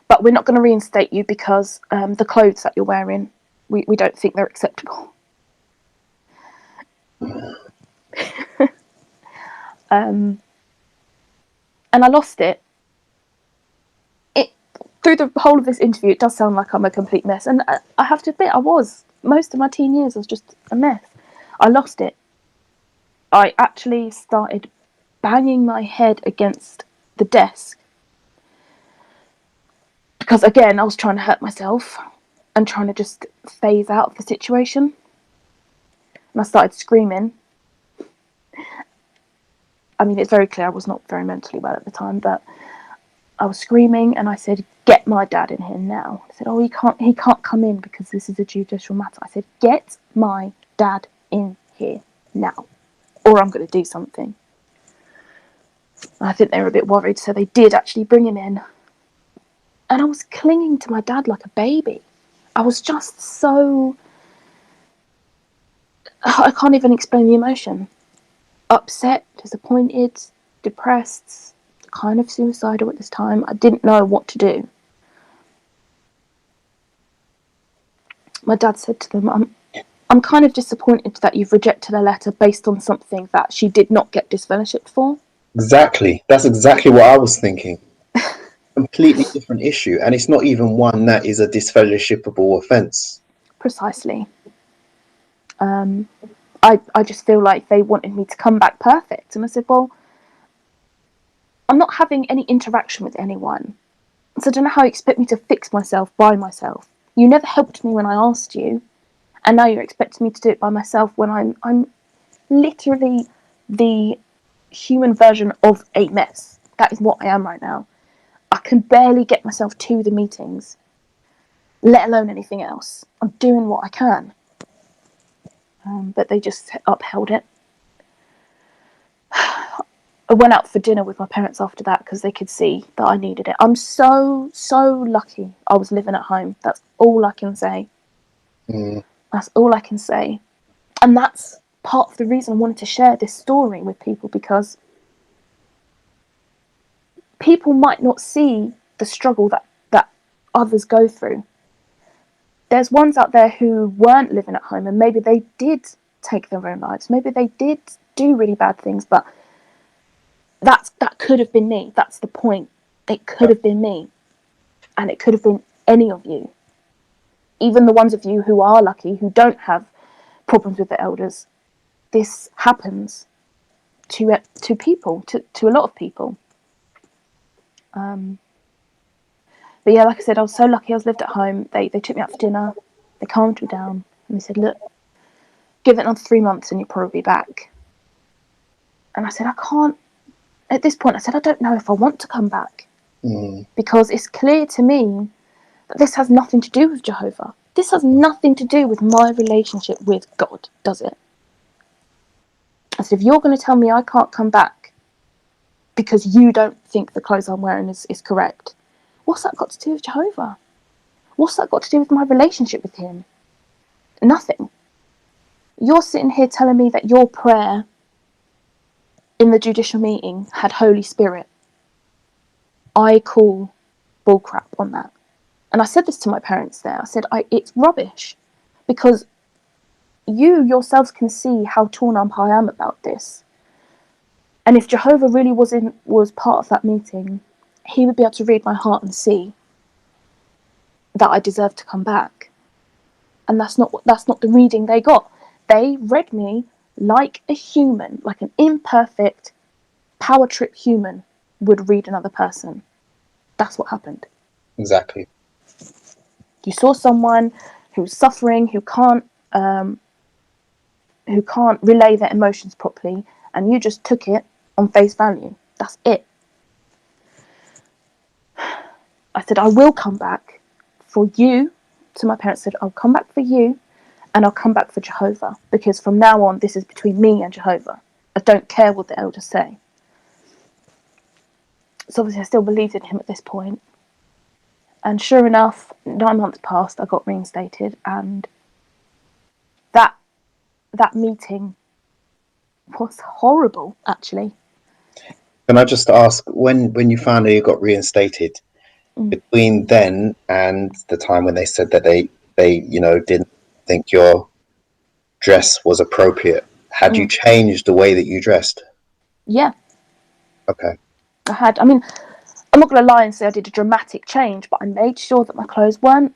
but we're not going to reinstate you because the clothes that you're wearing, we don't think they're acceptable." And I lost it. Through the whole of this interview, it does sound like I'm a complete mess. And I have to admit, I was. Most of my teen years was just a mess. I lost it. I actually started banging my head against the desk. Because again, I was trying to hurt myself and trying to just phase out of the situation. And I started screaming. I mean, it's very clear I was not very mentally well at the time, but I was screaming and I said, "Get my dad in here now." I said, "Oh, he can't come in because this is a judicial matter." I said, "Get my dad in here now, or I'm going to do something." I think they were a bit worried, so they did actually bring him in. And I was clinging to my dad like a baby. I was just so... I can't even explain the emotion. Upset, disappointed, depressed, kind of suicidal at this time. I didn't know what to do. My dad said to them, I'm kind of disappointed that you've rejected a letter based on something that she did not get disfellowshipped for. Exactly. That's exactly what I was thinking. Completely different issue. And it's not even one that is a disfellowshippable offence. Precisely. I just feel like they wanted me to come back perfect. And I said, well, I'm not having any interaction with anyone. So I don't know how you expect me to fix myself by myself. You never helped me when I asked you. And now you're expecting me to do it by myself when I'm literally the human version of a mess. That is what I am right now. I can barely get myself to the meetings, let alone anything else. I'm doing what I can. But they just upheld it. I went out for dinner with my parents after that because they could see that I needed it. I'm so lucky I was living at home. That's all I can say. That's all I can say. And that's part of the reason I wanted to share this story with people, because people might not see the struggle that others go through. There's ones out there who weren't living at home and maybe they did take their own lives. Maybe they did do really bad things, but that could have been me. That's the point. It could have been me. And it could have been any of you. Even the ones of you who are lucky, who don't have problems with the elders. This happens to people, to a lot of people. But yeah, like I said, I was so lucky I was lived at home. They took me out for dinner. They calmed me down. And they said, look, give it another 3 months and you'll probably be back. And I said, I can't. At this point, I said, I don't know if I want to come back. Because it's clear to me that this has nothing to do with Jehovah. This has nothing to do with my relationship with God, does it? I said, if you're going to tell me I can't come back because you don't think the clothes I'm wearing is correct, what's that got to do with Jehovah? What's that got to do with my relationship with him? Nothing. You're sitting here telling me that your prayer in the judicial meeting had Holy Spirit. I call bullcrap on that. And I said this to my parents there. I said, it's rubbish. Because you yourselves can see how torn up I am about this. And if Jehovah really was part of that meeting, he would be able to read my heart and see that I deserve to come back. And that's not the reading they got. They read me like a human, like an imperfect power trip human would read another person. That's what happened. Exactly. You saw someone who's suffering, who can't relay their emotions properly, and you just took it on face value. That's it. I said, I will come back for you. To my parents, said, I'll come back for you, and I'll come back for Jehovah, because from now on, this is between me and Jehovah. I don't care what the elders say. So obviously I still believed in him at this point. And sure enough, 9 months passed, I got reinstated, and that meeting was horrible, actually. Can I just ask, when you found out you got reinstated, between then and the time when they said that they didn't think your dress was appropriate, had you changed the way that you dressed? Yeah. Okay. I had. I mean, I'm not going to lie and say I did a dramatic change, but I made sure that my clothes weren't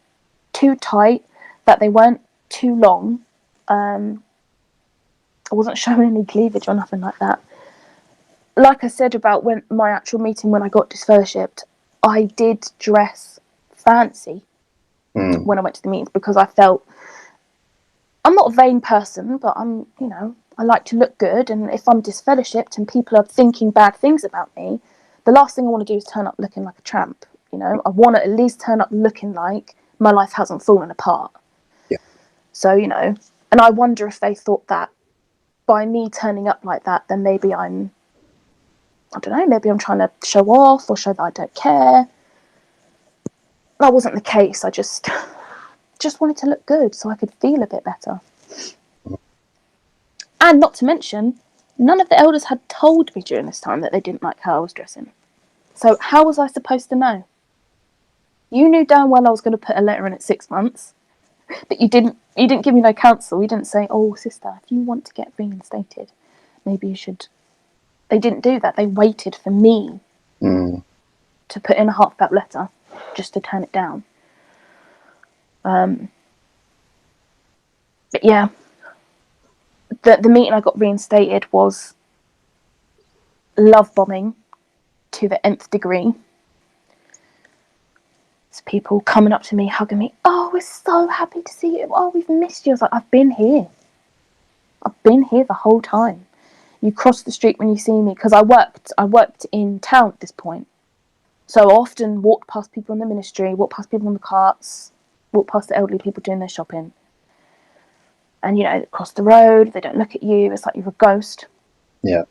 too tight, that they weren't too long. I wasn't showing any cleavage or nothing like that. Like I said about when my actual meeting when I got disfellowshipped, I did dress fancy when I went to the meetings, because I felt, I'm not a vain person, but I like to look good, and if I'm disfellowshipped and people are thinking bad things about me, the last thing I want to do is turn up looking like a tramp. I want to at least turn up looking like my life hasn't fallen apart. Yeah. So, and I wonder if they thought that by me turning up like that, then maybe I don't know, maybe I'm trying to show off or show that I don't care. That wasn't the case. I just wanted to look good so I could feel a bit better. And not to mention, none of the elders had told me during this time that they didn't like how I was dressing. So how was I supposed to know? You knew damn well I was going to put a letter in at 6 months, but you didn't give me no counsel. You didn't say, oh, sister, if you want to get reinstated, maybe you should. They didn't do that. They waited for me to put in a heartfelt letter just to turn it down. But yeah, the meeting I got reinstated was love bombing to the nth degree. It's people coming up to me, hugging me. Oh, we're so happy to see you. Oh, we've missed you. I was like, I've been here. I've been here the whole time. You cross the street when you see me, because I worked in town at this point. So I often walked past people in the ministry, walked past people on the carts, walked past the elderly people doing their shopping. And, across the road, they don't look at you. It's like you're a ghost. Yeah.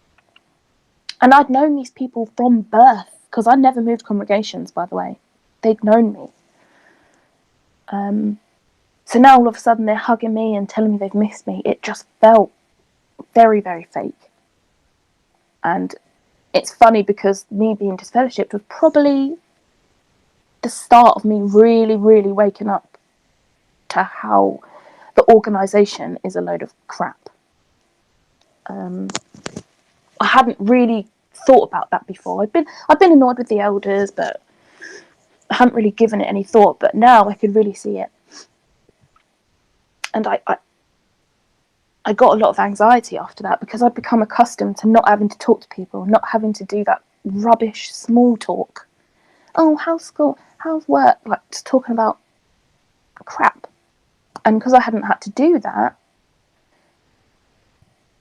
And I'd known these people from birth, because I never moved congregations, by the way. They'd known me. So now all of a sudden they're hugging me and telling me they've missed me. It just felt very, very fake. And it's funny because me being disfellowshipped was probably the start of me really, really waking up to how the organisation is a load of crap. I hadn't really thought about that before. I'd been annoyed with the elders, but I hadn't really given it any thought. But now I could really see it, and I got a lot of anxiety after that, because I'd become accustomed to not having to talk to people, not having to do that rubbish small talk. Oh, how's school? How's work? Like, just talking about crap. And because I hadn't had to do that,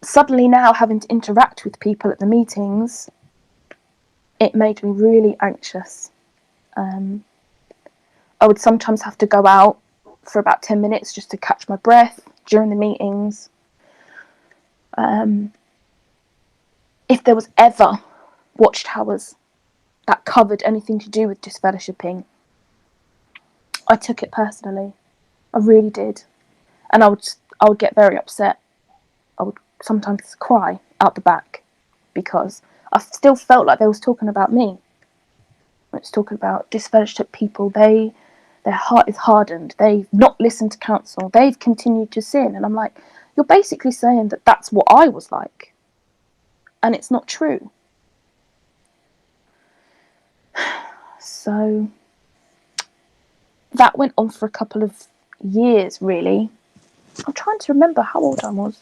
suddenly now having to interact with people at the meetings, it made me really anxious. I would sometimes have to go out for about 10 minutes just to catch my breath during the meetings. If there was ever watchtowers that covered anything to do with disfellowshipping, I took it personally. I really did. And I would get very upset. I would sometimes cry out the back, because I still felt like they was talking about me. It's talking about disfellowship people. Their heart is hardened. They've not listened to counsel. They've continued to sin. And I'm like, you're basically saying that that's what I was like. And it's not true. So that went on for a couple of years, really. I'm trying to remember how old I was.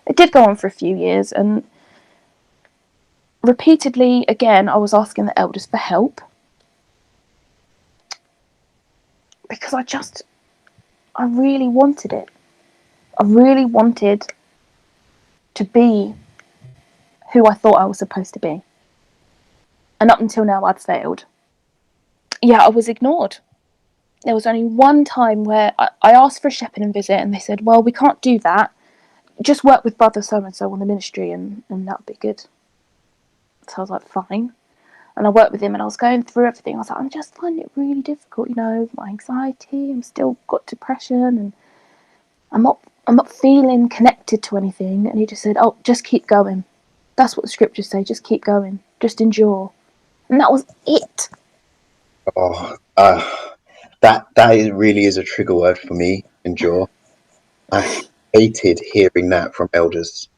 It did go on for a few years, and repeatedly, again, I was asking the elders for help. Because I really wanted it. I really wanted to be who I thought I was supposed to be. And up until now, I'd failed. Yeah, I was ignored. There was only one time where I asked for a shepherding visit, and they said, well, we can't do that. Just work with brother so-and-so on the ministry, and that'll be good. So I was like, fine. And I worked with him, and I was going through everything. I was like, I'm just finding it really difficult, my anxiety. I'm still got depression, and I'm not feeling connected to anything. And he just said, oh, just keep going. That's what the scriptures say. Just keep going. Just endure. And that was it. Oh, that really is a trigger word for me. Endure. I hated hearing that from elders.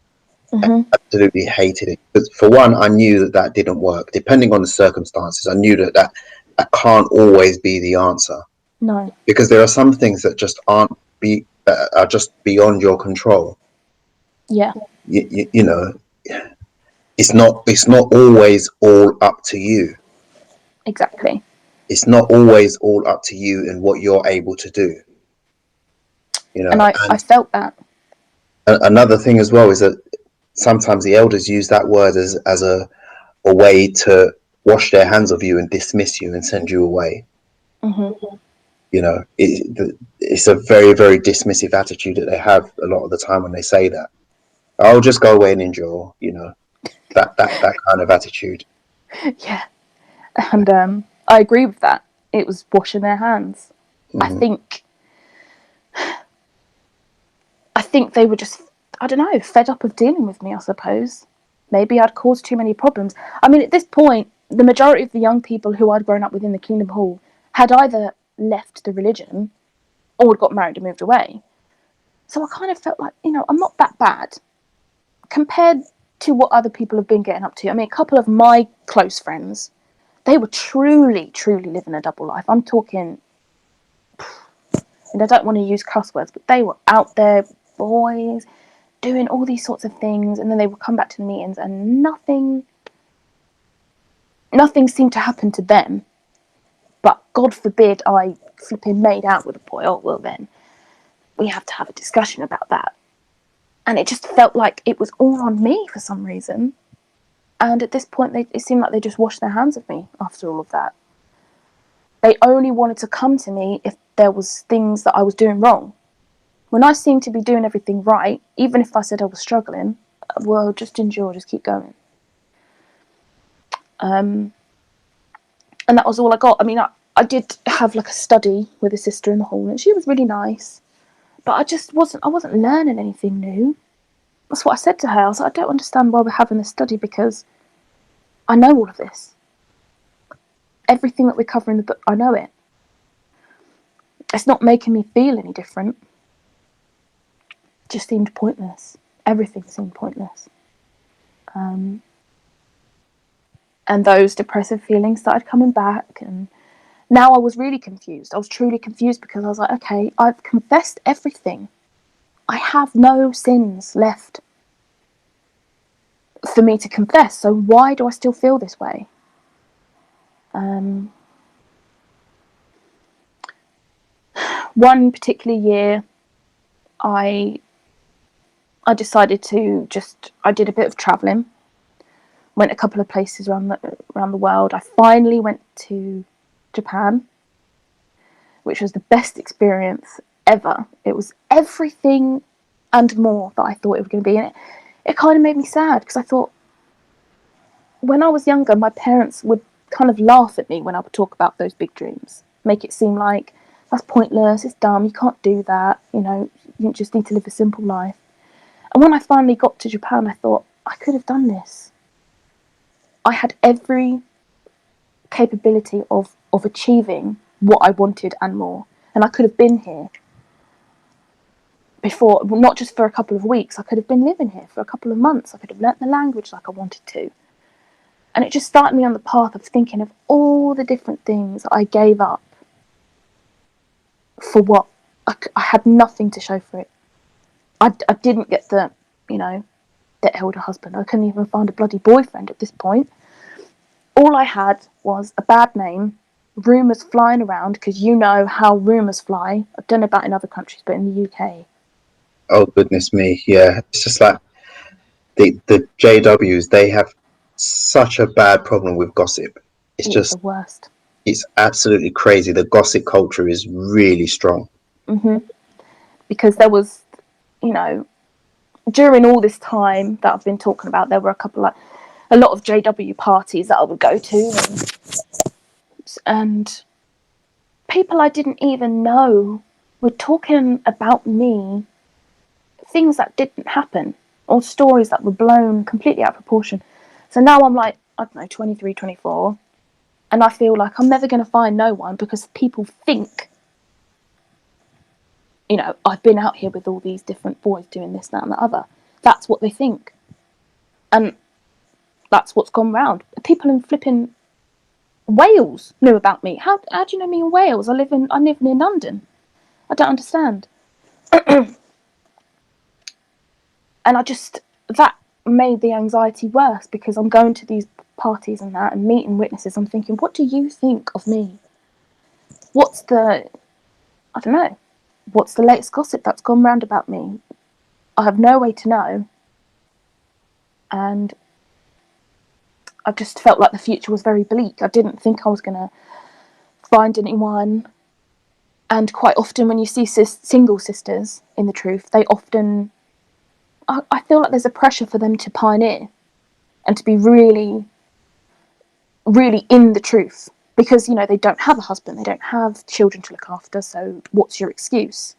Mm-hmm. I absolutely hated it. Because for one, I knew that didn't work. Depending on the circumstances, I knew that can't always be the answer. No. Because there are some things that just are just beyond your control. Yeah. You know, it's not always all up to you. Exactly. It's not always all up to you and what you're able to do. And I felt that. Another thing as well is that sometimes the elders use that word as a way to wash their hands of you and dismiss you and send you away. Mm-hmm. It's a very, very dismissive attitude that they have a lot of the time when they say that. I'll just go away and endure, that kind of attitude. Yeah. And I agree with that. It was washing their hands. Mm-hmm. I think they were just, I don't know, fed up of dealing with me, I suppose. Maybe I'd caused too many problems. I mean, at this point, the majority of the young people who I'd grown up with in the Kingdom Hall had either left the religion or had got married and moved away. So I kind of felt like, I'm not that bad compared to what other people have been getting up to. I mean, a couple of my close friends, they were truly, truly living a double life. I'm talking, and I don't want to use cuss words, but they were out there, boys, doing all these sorts of things, and then they would come back to the meetings and nothing seemed to happen to them. But God forbid I flipping made out with a boy. Oh, well then, we have to have a discussion about that. And it just felt like it was all on me for some reason. And at this point, it seemed like they just washed their hands of me after all of that. They only wanted to come to me if there was things that I was doing wrong. When I seemed to be doing everything right, even if I said I was struggling, well, just endure, just keep going. And that was all I got. I mean, I did have like a study with a sister in the hall, and she was really nice. But I wasn't learning anything new. That's what I said to her. I was like, I don't understand why we're having this study, because I know all of this. Everything that we cover in the book, I know it. It's not making me feel any different. It just seemed pointless. Everything seemed pointless. And those depressive feelings started coming back, and now I was really confused. I was truly confused, because I was like, okay, I've confessed everything. I have no sins left for me to confess, so why do I still feel this way? One particular year, I decided to I did a bit of travelling, went a couple of places around the world. I finally went to Japan, which was the best experience ever. It was everything and more that I thought it was going to be. And it kind of made me sad, because I thought, when I was younger, my parents would kind of laugh at me when I would talk about those big dreams, make it seem like that's pointless, it's dumb, you can't do that, you just need to live a simple life. And when I finally got to Japan, I thought, I could have done this. I had every capability of achieving what I wanted and more. And I could have been here before, not just for a couple of weeks. I could have been living here for a couple of months. I could have learnt the language like I wanted to. And it just started me on the path of thinking of all the different things I gave up for what? I had nothing to show for it. I didn't get the, the elder husband. I couldn't even find a bloody boyfriend at this point. All I had was a bad name, rumours flying around, because you know how rumours fly. I don't know about in other countries, but in the UK. Oh, goodness me. Yeah. It's just like the JWs, they have such a bad problem with gossip. It's It is the just, worst. it's absolutely crazy. The gossip culture is really strong. Because there was, during all this time that I've been talking about, there were a lot of JW parties that I would go to, and people I didn't even know were talking about me, things that didn't happen, or stories that were blown completely out of proportion. So now I'm like, I don't know, 23, 24, and I feel like I'm never going to find no one, because people think, I've been out here with all these different boys doing this, that, and the other. That's what they think. And that's what's gone round. People in flipping Wales knew about me. How do you know me in Wales? I live near London. I don't understand. And that made the anxiety worse, because I'm going to these parties and that and meeting witnesses. I'm thinking, what do you think of me? I don't know, what's the latest gossip that's gone round about me? I have no way to know. And I just felt like the future was very bleak. I didn't think I was going to find anyone. And quite often when you see single sisters in the truth, they often, I feel like there's a pressure for them to pioneer and to be really, really in the truth, because, they don't have a husband, they don't have children to look after, so what's your excuse?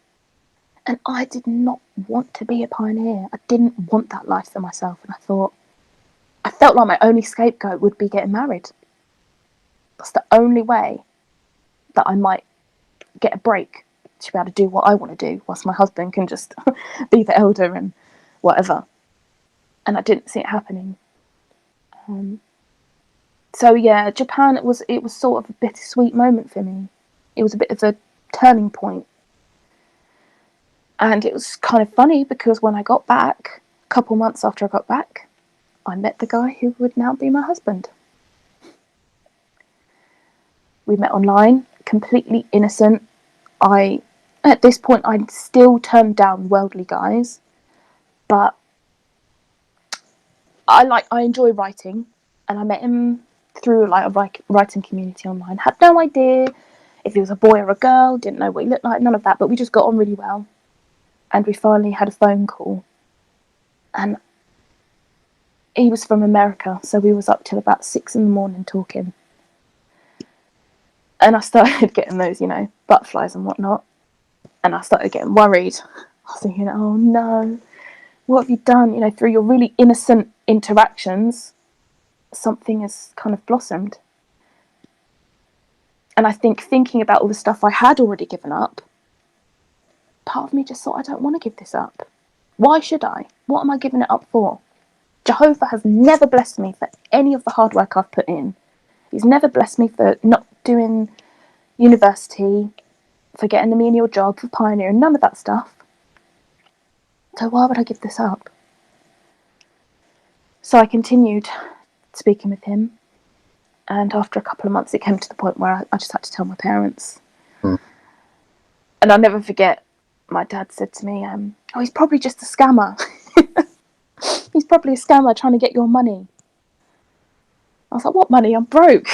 And I did not want to be a pioneer. I didn't want that life for myself. And I felt like my only scapegoat would be getting married. That's the only way that I might get a break to be able to do what I want to do, whilst my husband can just be the elder and whatever. And I didn't see it happening. So yeah, Japan, it was sort of a bittersweet moment for me. It was a bit of a turning point. And it was kind of funny, because when I got back, a couple months after I got back, I met the guy who would now be my husband. We met online, completely innocent. At this point, I'd still turned down worldly guys, but I enjoy writing, and I met him through like a writing community online. Had no idea if he was a boy or a girl, didn't know what he looked like, none of that, but we just got on really well. And we finally had a phone call, and he was from America, so we was up till about 6 a.m. talking. And I started getting those, butterflies and whatnot. And I started getting worried. I was thinking, oh no, what have you done? Through your really innocent interactions, something has kind of blossomed. And I think, thinking about all the stuff I had already given up, part of me just thought, I don't want to give this up. Why should I? What am I giving it up for? Jehovah has never blessed me for any of the hard work I've put in. He's never blessed me for not doing university, for getting a menial job, for pioneering, none of that stuff. So why would I give this up? So I continued speaking with him, and after a couple of months it came to the point where I just had to tell my parents. And I'll never forget, my dad said to me, oh, he's probably just a scammer. He's probably a scammer trying to get your money. I was like, what money? I'm broke.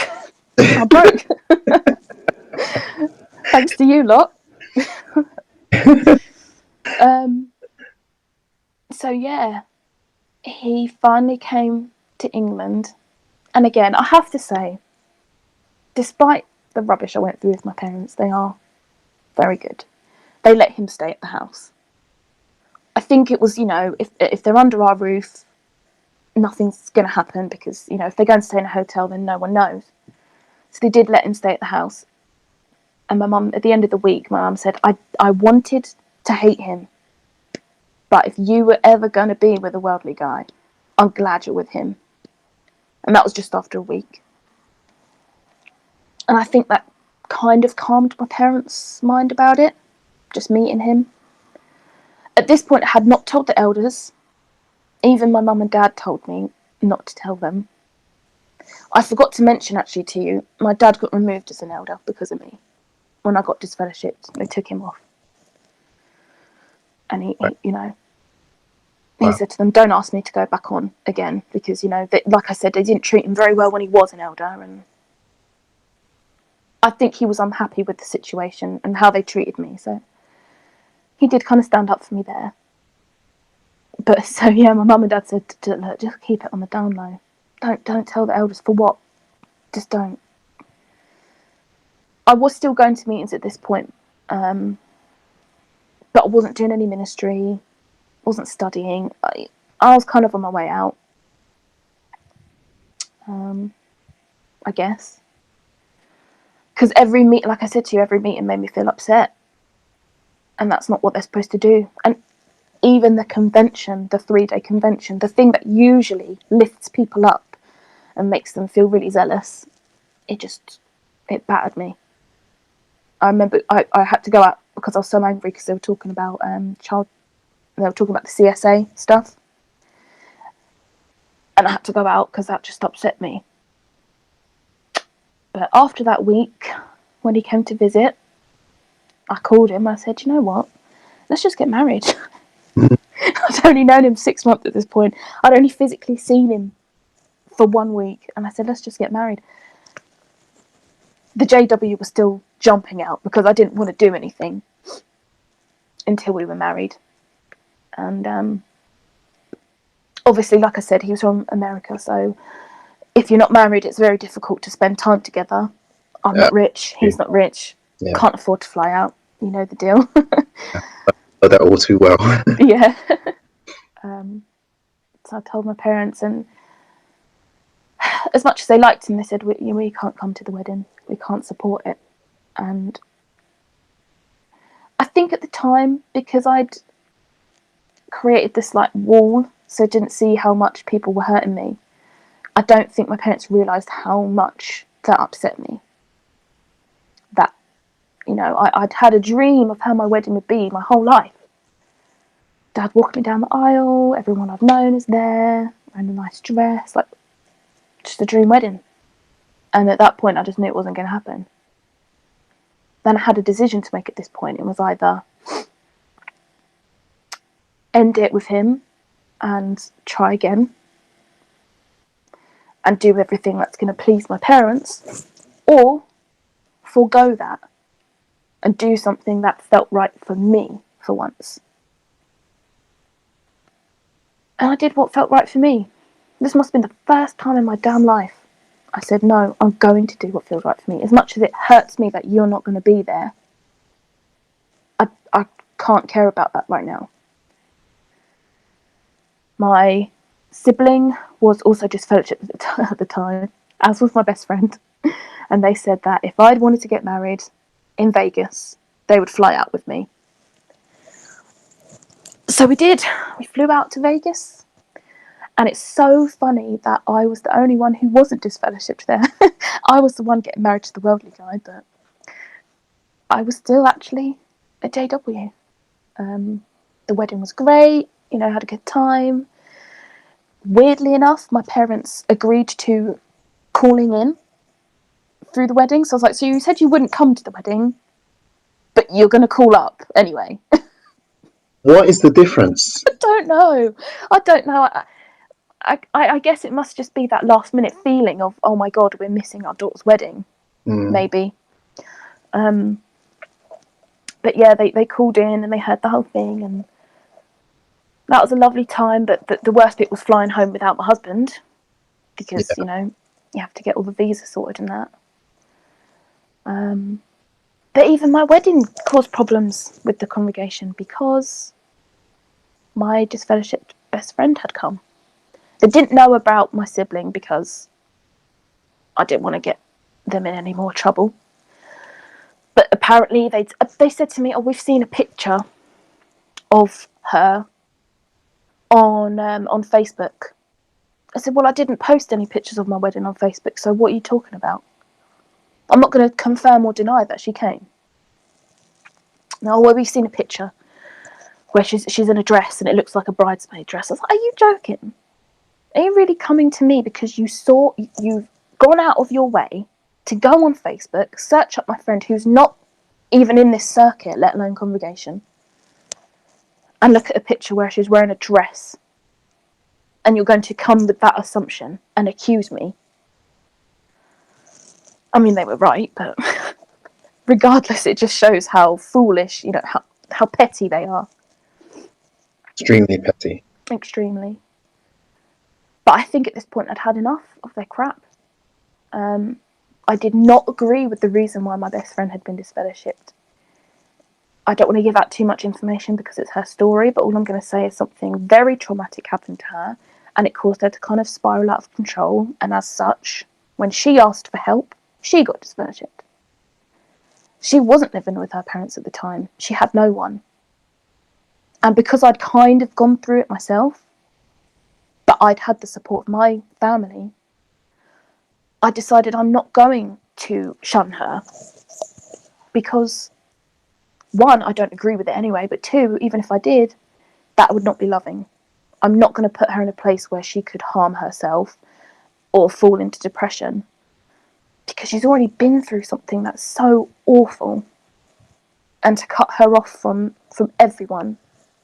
I'm broke. Thanks to you lot. So yeah, he finally came to England. And again, I have to say, despite the rubbish I went through with my parents, they are very good. They let him stay at the house. I think it was, if they're under our roof, nothing's going to happen, because, if they go and stay in a hotel, then no one knows. So they did let him stay at the house. And my mum, at the end of the week, my mum said, I wanted to hate him, but if you were ever going to be with a worldly guy, I'm glad you're with him. And that was just after a week. And I think that kind of calmed my parents' mind about it, just meeting him. At this point, I had not told the elders. Even my mum and dad told me not to tell them. I forgot to mention, actually, to you, my dad got removed as an elder because of me. When I got disfellowshipped, they took him off. And he Wow. said to them, don't ask me to go back on again, because, like I said, they didn't treat him very well when he was an elder, and I think he was unhappy with the situation and how they treated me, so he did kind of stand up for me there. But so, yeah, my mum and dad said, look, just keep it on the down low. Don't tell the elders. For what? Just don't. I was still going to meetings at this point, but I wasn't doing any ministry, wasn't studying. I was kind of on my way out, I guess. Because like I said to you, every meeting made me feel upset. And that's not what they're supposed to do. And even the convention, the 3-day convention, the thing that usually lifts people up and makes them feel really zealous, it battered me. I remember I had to go out because I was so angry because they were talking about they were talking about the CSA stuff. And I had to go out because that just upset me. But after that week, when he came to visit, I called him. I said, you know what? Let's just get married. I'd only known him 6 months at this point. I'd only physically seen him for 1 week. And I said, let's just get married. The JW was still jumping out because I didn't want to do anything until we were married. And obviously, like I said, he was from America. So if you're not married, it's very difficult to spend time together. I'm not rich. He's not rich. Yeah. Can't afford to fly out. You know the deal. But that all too well. Yeah. So I told my parents, and as much as they liked him, they said, we can't come to the wedding. We can't support it. And I think at the time, because I'd created this wall, so I didn't see how much people were hurting me, I don't think my parents realised how much that upset me. That, I'd had a dream of how my wedding would be my whole life. Dad walked me down the aisle, everyone I've known is there, wearing a nice dress, just a dream wedding. And at that point, I just knew it wasn't going to happen. Then I had a decision to make at this point. It was either end it with him and try again and do everything that's going to please my parents, or forego that and do something that felt right for me for once. And I did what felt right for me. This must have been the first time in my damn life I said, no, I'm going to do what feels right for me. As much as it hurts me that you're not going to be there, I can't care about that right now. My sibling was also disfellowshipped at the time, as was my best friend. And they said that if I'd wanted to get married in Vegas, they would fly out with me. So we did. We flew out to Vegas. And it's so funny that I was the only one who wasn't disfellowshipped there. I was the one getting married to the worldly guy, but I was still actually a JW. The wedding was great, had a good time. Weirdly enough, my parents agreed to calling in through the wedding. So I was like, so you said you wouldn't come to the wedding, but you're going to call up anyway. What is the difference? I don't know. I guess it must just be that last minute feeling of, oh my God, we're missing our daughter's wedding, maybe. But yeah, they called in and they heard the whole thing, and that was a lovely time. But the worst bit was flying home without my husband, because you have to get all the visas sorted and that. But even my wedding caused problems with the congregation because my disfellowshipped best friend had come. They didn't know about my sibling because I didn't want to get them in any more trouble. But apparently they said to me, oh, we've seen a picture of her on Facebook. I said, well, I didn't post any pictures of my wedding on Facebook, so what are you talking about? I'm not going to confirm or deny that she came. No, well, we've seen a picture. where she's in a dress and it looks like a bridesmaid dress. I was like, are you joking? Are you really coming to me because you've gone out of your way to go on Facebook, search up my friend who's not even in this circuit, let alone congregation, and look at a picture where she's wearing a dress, and you're going to come with that assumption and accuse me? I mean, they were right, but regardless, it just shows how foolish, how petty they are. Extremely petty. Extremely. But I think at this point I'd had enough of their crap. I did not agree with the reason why my best friend had been disfellowshipped. I don't want to give out too much information because it's her story, but all I'm going to say is something very traumatic happened to her, and it caused her to kind of spiral out of control, and as such, when she asked for help, she got disfellowshipped. She wasn't living with her parents at the time. She had no one. And because I'd kind of gone through it myself, but I'd had the support of my family, I decided I'm not going to shun her because, one, I don't agree with it anyway, but two, even if I did, that would not be loving. I'm not going to put her in a place where she could harm herself or fall into depression because she's already been through something that's so awful. And to cut her off from everyone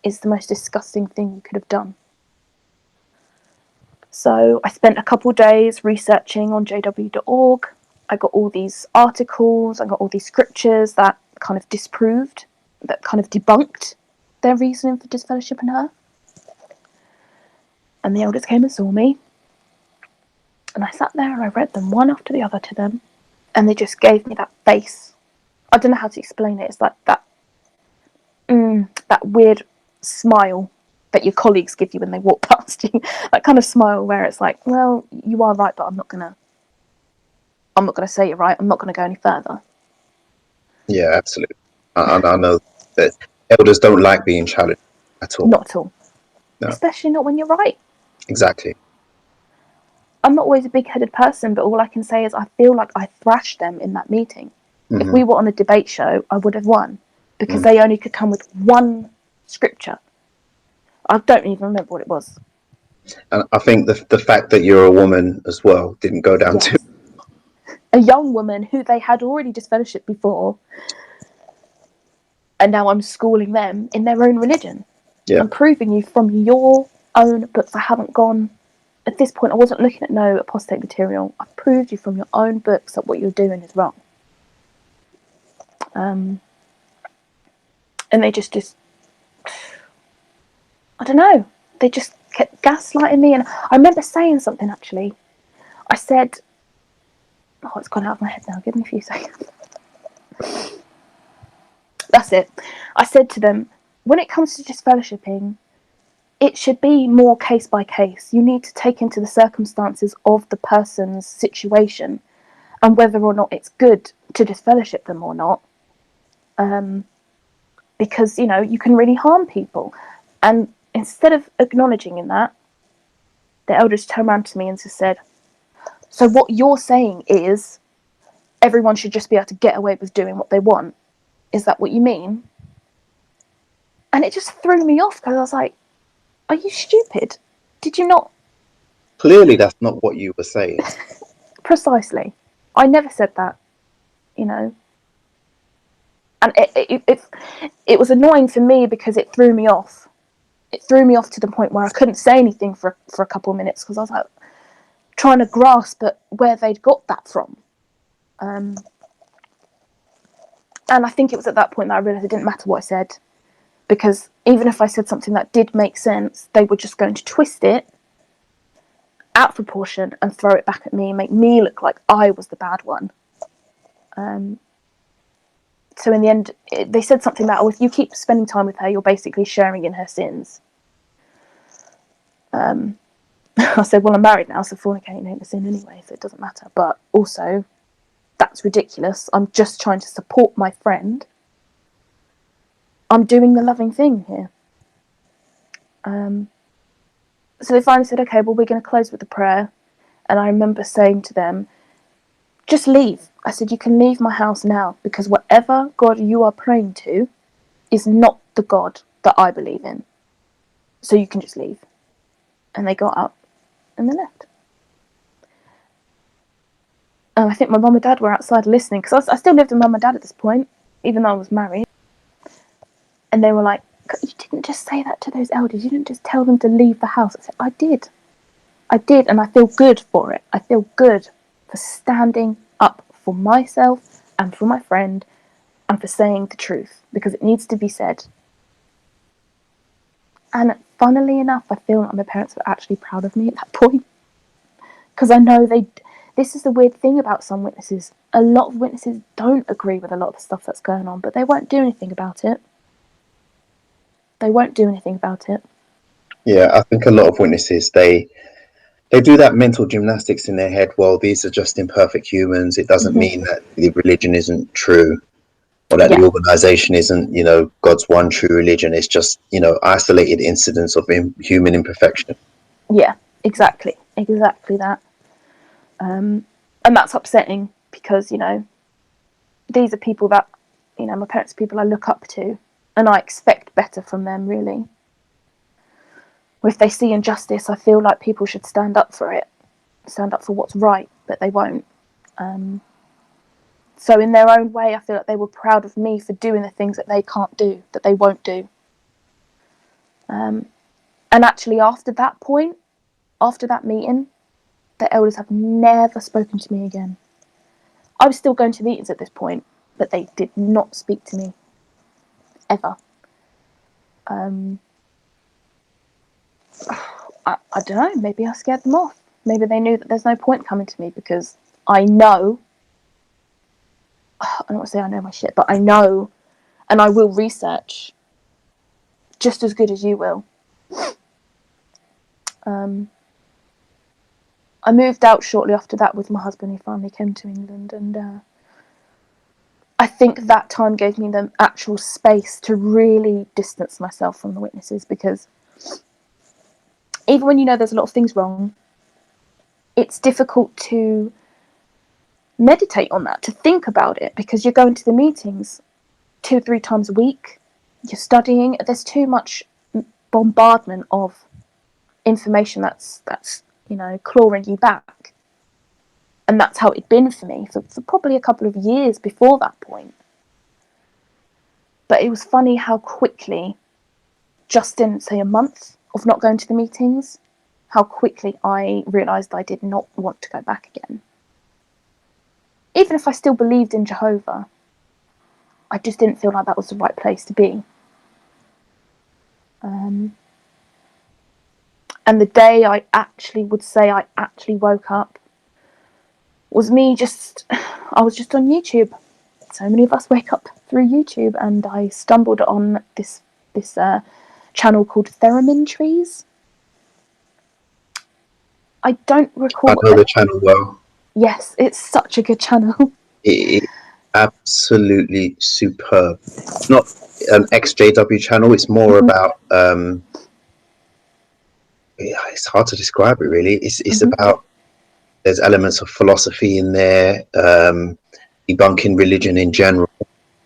is the most disgusting thing you could have done. So I spent a couple days researching on JW.org. I got all these articles, I got all these scriptures that kind of disproved, that kind of debunked their reasoning for disfellowshipping her. And the elders came and saw me. And I sat there and I read them one after the other to them. And they just gave me that face. I don't know how to explain it. It's like that weird smile that your colleagues give you when they walk past you. That kind of smile where it's like, well, you are right, but I'm not gonna say you're right. I'm not gonna go any further. Yeah, absolutely. I know that elders don't like being challenged at all. Not at all. No. Especially not when you're right. Exactly. I'm not always a big-headed person, but all I can say is I feel like I thrashed them in that meeting. Mm-hmm. If we were on a debate show, I would have won because they only could come with one scripture. I don't even remember what it was. And I think the fact that you're a woman as well didn't go down too. A young woman who they had already disfellowshipped before, and now I'm schooling them in their own religion. Yeah. I'm proving you from your own books. I haven't gone, at this point I wasn't looking at no apostate material. I've proved you from your own books that what you're doing is wrong. And they just I don't know, they just kept gaslighting me. And I remember saying something actually. I said, oh, it's gone out of my head now, give me a few seconds. That's it. I said to them, when it comes to disfellowshipping, it should be more case by case. You need to take into the circumstances of the person's situation and whether or not it's good to disfellowship them or not. Because, you can really harm people. And instead of acknowledging in that, the elders turned around to me and just said, so what you're saying is everyone should just be able to get away with doing what they want? Is that what you mean? And it just threw me off because I was like, are you stupid? Did you not? Clearly that's not what you were saying. Precisely. I never said that, And it was annoying for me because it threw me off. It threw me off to the point where I couldn't say anything for a couple of minutes because I was like trying to grasp at where they'd got that from. And I think it was at that point that I realised it didn't matter what I said, because even if I said something that did make sense, they were just going to twist it out of proportion and throw it back at me and make me look like I was the bad one. So in the end, they said something that, if you keep spending time with her, you're basically sharing in her sins. I said, well, I'm married now, so fornicating ain't a sin anyway, so it doesn't matter. But also, that's ridiculous. I'm just trying to support my friend. I'm doing the loving thing here. So they finally said, okay, well, we're going to close with a prayer. And I remember saying to them, just leave. I said, you can leave my house now, because whatever God you are praying to is not the God that I believe in. So you can just leave. And they got up and they left. And I think my mum and dad were outside listening, because I still lived with mum and dad at this point, even though I was married. And they were like, you didn't just say that to those elders. You didn't just tell them to leave the house. I said, I did. I did, and I feel good for it. I feel good for standing up for myself and for my friend and for saying the truth, because it needs to be said. And funnily enough, I feel like my parents were actually proud of me at that point, because I know this is the weird thing about some witnesses. A lot of witnesses don't agree with a lot of the stuff that's going on, but they won't do anything about it. They won't do anything about it. Yeah, I think a lot of witnesses, they do that mental gymnastics in their head. Well, these are just imperfect humans. It doesn't mean that the religion isn't true, or that the organization isn't, God's one true religion. It's just, isolated incidents of human imperfection. Yeah, exactly that. And that's upsetting, because, these are people that, my parents are people I look up to, and I expect better from them, really. If they see injustice, I feel like people should stand up for it, stand up for what's right, but they won't. So in their own way, I feel like they were proud of me for doing the things that they can't do, that they won't do. And actually, after that point, after that meeting, the elders have never spoken to me again. I was still going to meetings at this point, but they did not speak to me, ever. I don't know, maybe I scared them off. Maybe they knew that there's no point coming to me, because I know, I don't want to say I know my shit, but I know, and I will research just as good as you will. I moved out shortly after that with my husband. He finally came to England, and I think that time gave me the actual space to really distance myself from the witnesses, because even when you know there's a lot of things wrong, it's difficult to meditate on that, to think about it, because you're going to the meetings 2 or 3 times a week, you're studying, there's too much bombardment of information that's clawing you back. And that's how it'd been for me for probably a couple of years before that point. But it was funny how quickly, just in, say, a month of not going to the meetings, how quickly I realised I did not want to go back again. Even if I still believed in Jehovah, I just didn't feel like that was the right place to be. And the day I actually would say I actually woke up was I was just on YouTube. So many of us wake up through YouTube, and I stumbled on this channel called Theremin Trees. I don't recall. I know the channel well. Yes, it's such a good channel. It is absolutely superb. It's not an ExJW channel. It's more about. It's hard to describe it, really. It's about. There's elements of philosophy in there, debunking religion in general.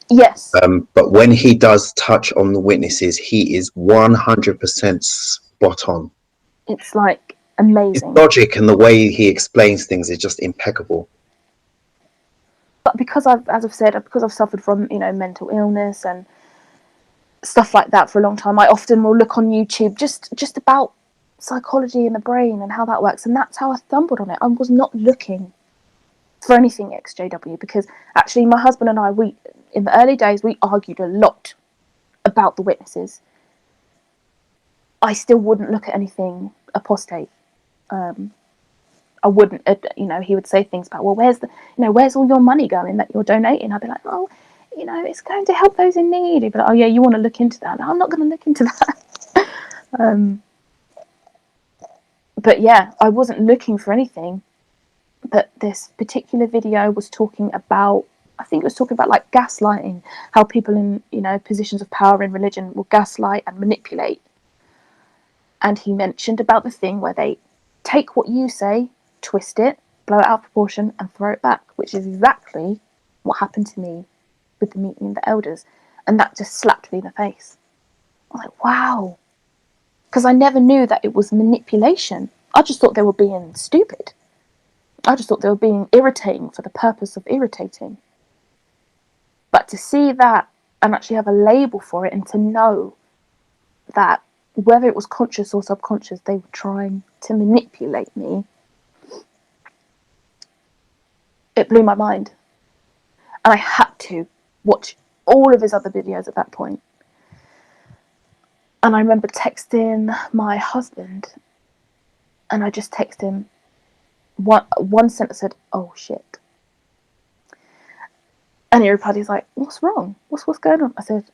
Yes. But when he does touch on the witnesses, he is 100% spot on. It's like amazing. His logic and the way he explains things is just impeccable. But because I've suffered from, mental illness and stuff like that for a long time, I often will look on YouTube just about psychology in the brain and how that works, and that's how I stumbled on it. I was not looking for anything ExJW, because actually my husband and I, in the early days, we argued a lot about the witnesses. I still wouldn't look at anything apostate. I wouldn't, he would say things about, well, where's all your money going that you're donating? I'd be like, oh, it's going to help those in need. He'd be like, oh yeah, you want to look into that? No, I'm not going to look into that. But yeah, I wasn't looking for anything. But this particular video was talking about, I think it was talking about like gaslighting, how people in, positions of power in religion will gaslight and manipulate. And he mentioned about the thing where they take what you say, twist it, blow it out of proportion, and throw it back, which is exactly what happened to me with the meeting of the elders. And that just slapped me in the face. I'm like, wow. Because I never knew that it was manipulation. I just thought they were being stupid. I just thought they were being irritating for the purpose of irritating. But to see that and actually have a label for it, and to know that whether it was conscious or subconscious, they were trying to manipulate me, it blew my mind. And I had to watch all of his other videos at that point. And I remember texting my husband, and I just texted him one sentence, said, "Oh shit." And he replied, he's like, "What's wrong? What's going on?" I said,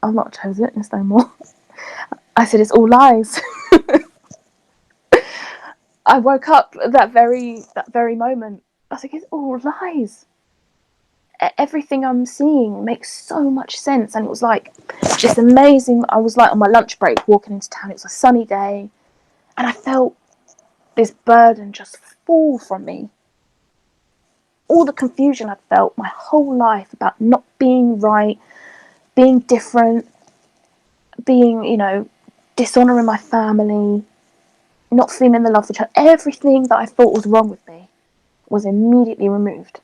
"I'm not Jehovah's Witness no more." I said, "It's all lies." I woke up at that very moment. I was like, "It's all lies. Everything I'm seeing makes so much sense." And it was like just amazing. I was like on my lunch break walking into town. It was a sunny day, and I felt this burden just fall from me. All the confusion I'd felt my whole life about not being right, being different, being, dishonouring my family, not feeling the love for each other, everything that I thought was wrong with me was immediately removed.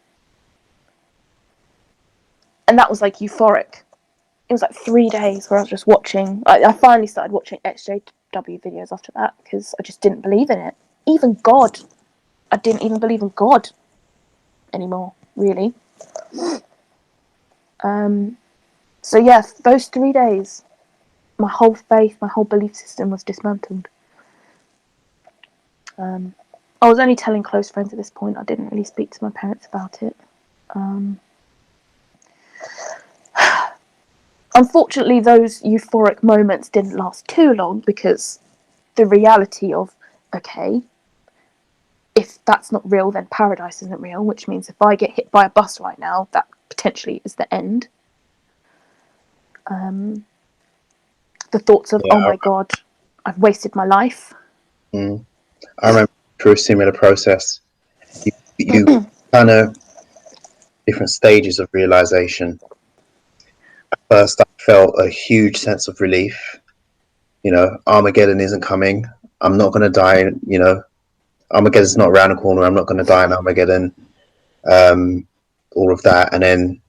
And that was like euphoric. It was like 3 days where I was just watching. I finally started watching ExJW videos after that because I just didn't believe in it. Even God. I didn't even believe in God anymore, really. So yeah, those 3 days, my whole faith, my whole belief system was dismantled. I was only telling close friends at this point. I didn't really speak to my parents about it. Unfortunately, those euphoric moments didn't last too long, because the reality of, okay, if that's not real, then paradise isn't real, which means if I get hit by a bus right now, that potentially is the end. The thoughts of, Yeah, oh my God, I've wasted my life. I remember through a similar process. You kind of different stages of realization. At first, I felt a huge sense of relief. Armageddon isn't coming. I'm not going to die. Armageddon's not around the corner. I'm not going to die in Armageddon. All of that, and then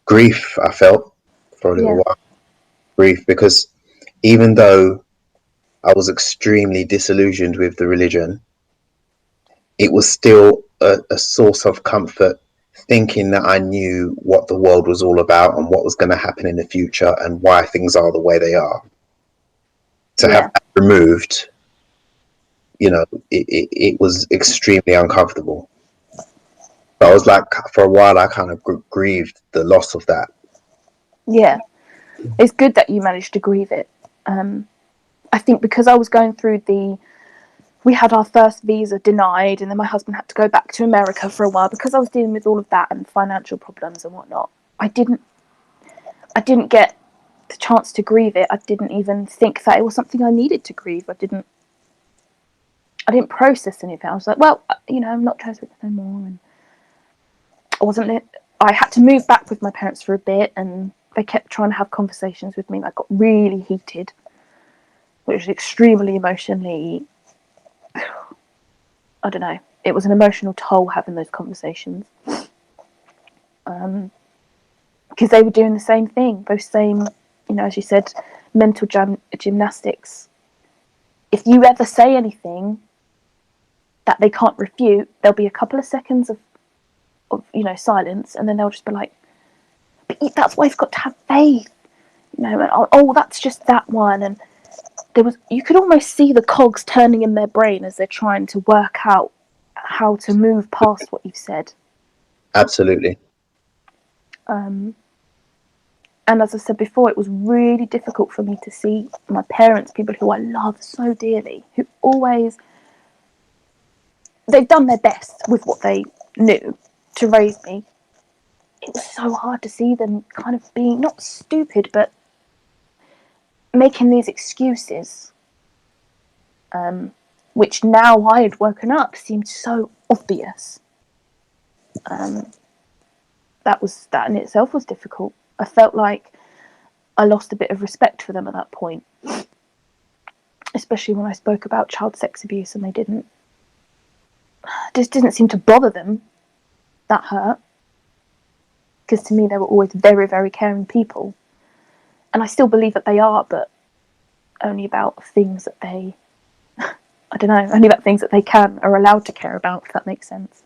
grief. I felt for a little while. Grief, because even though I was extremely disillusioned with the religion, it was still a source of comfort, thinking that I knew what the world was all about and what was going to happen in the future and why things are the way they are. To have that removed, it was extremely uncomfortable. But I was like, for a while, I kind of grieved the loss of that. Yeah, it's good that you managed to grieve it. I think because I was going through we had our first visa denied, and then my husband had to go back to America for a while, because I was dealing with all of that and financial problems and whatnot. I didn't get the chance to grieve it. I didn't even think that it was something I needed to grieve. I didn't process anything. I was like, well, I'm not Jehovah's no more, and I had to move back with my parents for a bit, and they kept trying to have conversations with me that got really heated, which was extremely emotionally, I don't know, it was an emotional toll having those conversations. Because they were doing the same thing, those same, as you said, mental gymnastics. If you ever say anything that they can't refute, there'll be a couple of seconds of silence, and then they'll just be like, but that's why you've got to have faith, and oh, that's just that one. And you could almost see the cogs turning in their brain as they're trying to work out how to move past what you've said. Absolutely. And as I said before, it was really difficult for me to see my parents, people who I love so dearly, who they've done their best with what they knew to raise me. It was so hard to see them kind of being not stupid, but making these excuses, which now I had woken up seemed so obvious. That in itself was difficult. I felt like I lost a bit of respect for them at that point, especially when I spoke about child sex abuse and just didn't seem to bother them. That hurt, because to me they were always very, very caring people, and I still believe that they are, but only about things that they, I don't know, only about things that they are allowed to care about, if that makes sense.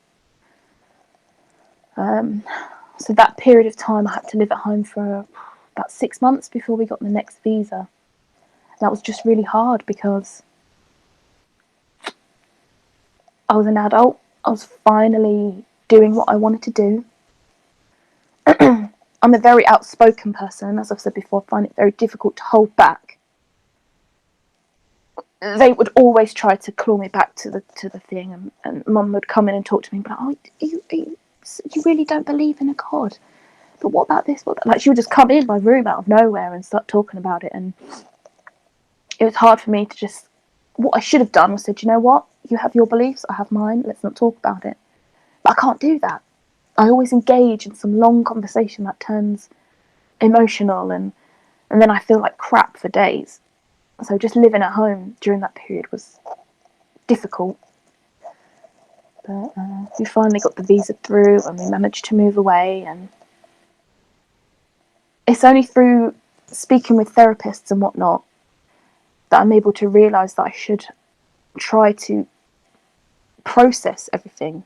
So that period of time I had to live at home for about 6 months before we got the next visa. That was just really hard because I was an adult. I was finally doing what I wanted to do. I'm a very outspoken person. As I've said before, I find it very difficult to hold back. They would always try to claw me back to the thing, and Mum would come in and talk to me and be like, oh, you really don't believe in a God? But what about this? Like, she would just come in my room out of nowhere and start talking about it, and it was hard for me to just... What I should have done was said, you know what? You have your beliefs, I have mine, let's not talk about it. But I can't do that. I always engage in some long conversation that turns emotional, and then I feel like crap for days. So just living at home during that period was difficult. But we finally got the visa through and we managed to move away, and it's only through speaking with therapists and whatnot that I'm able to realise that I should try to process everything,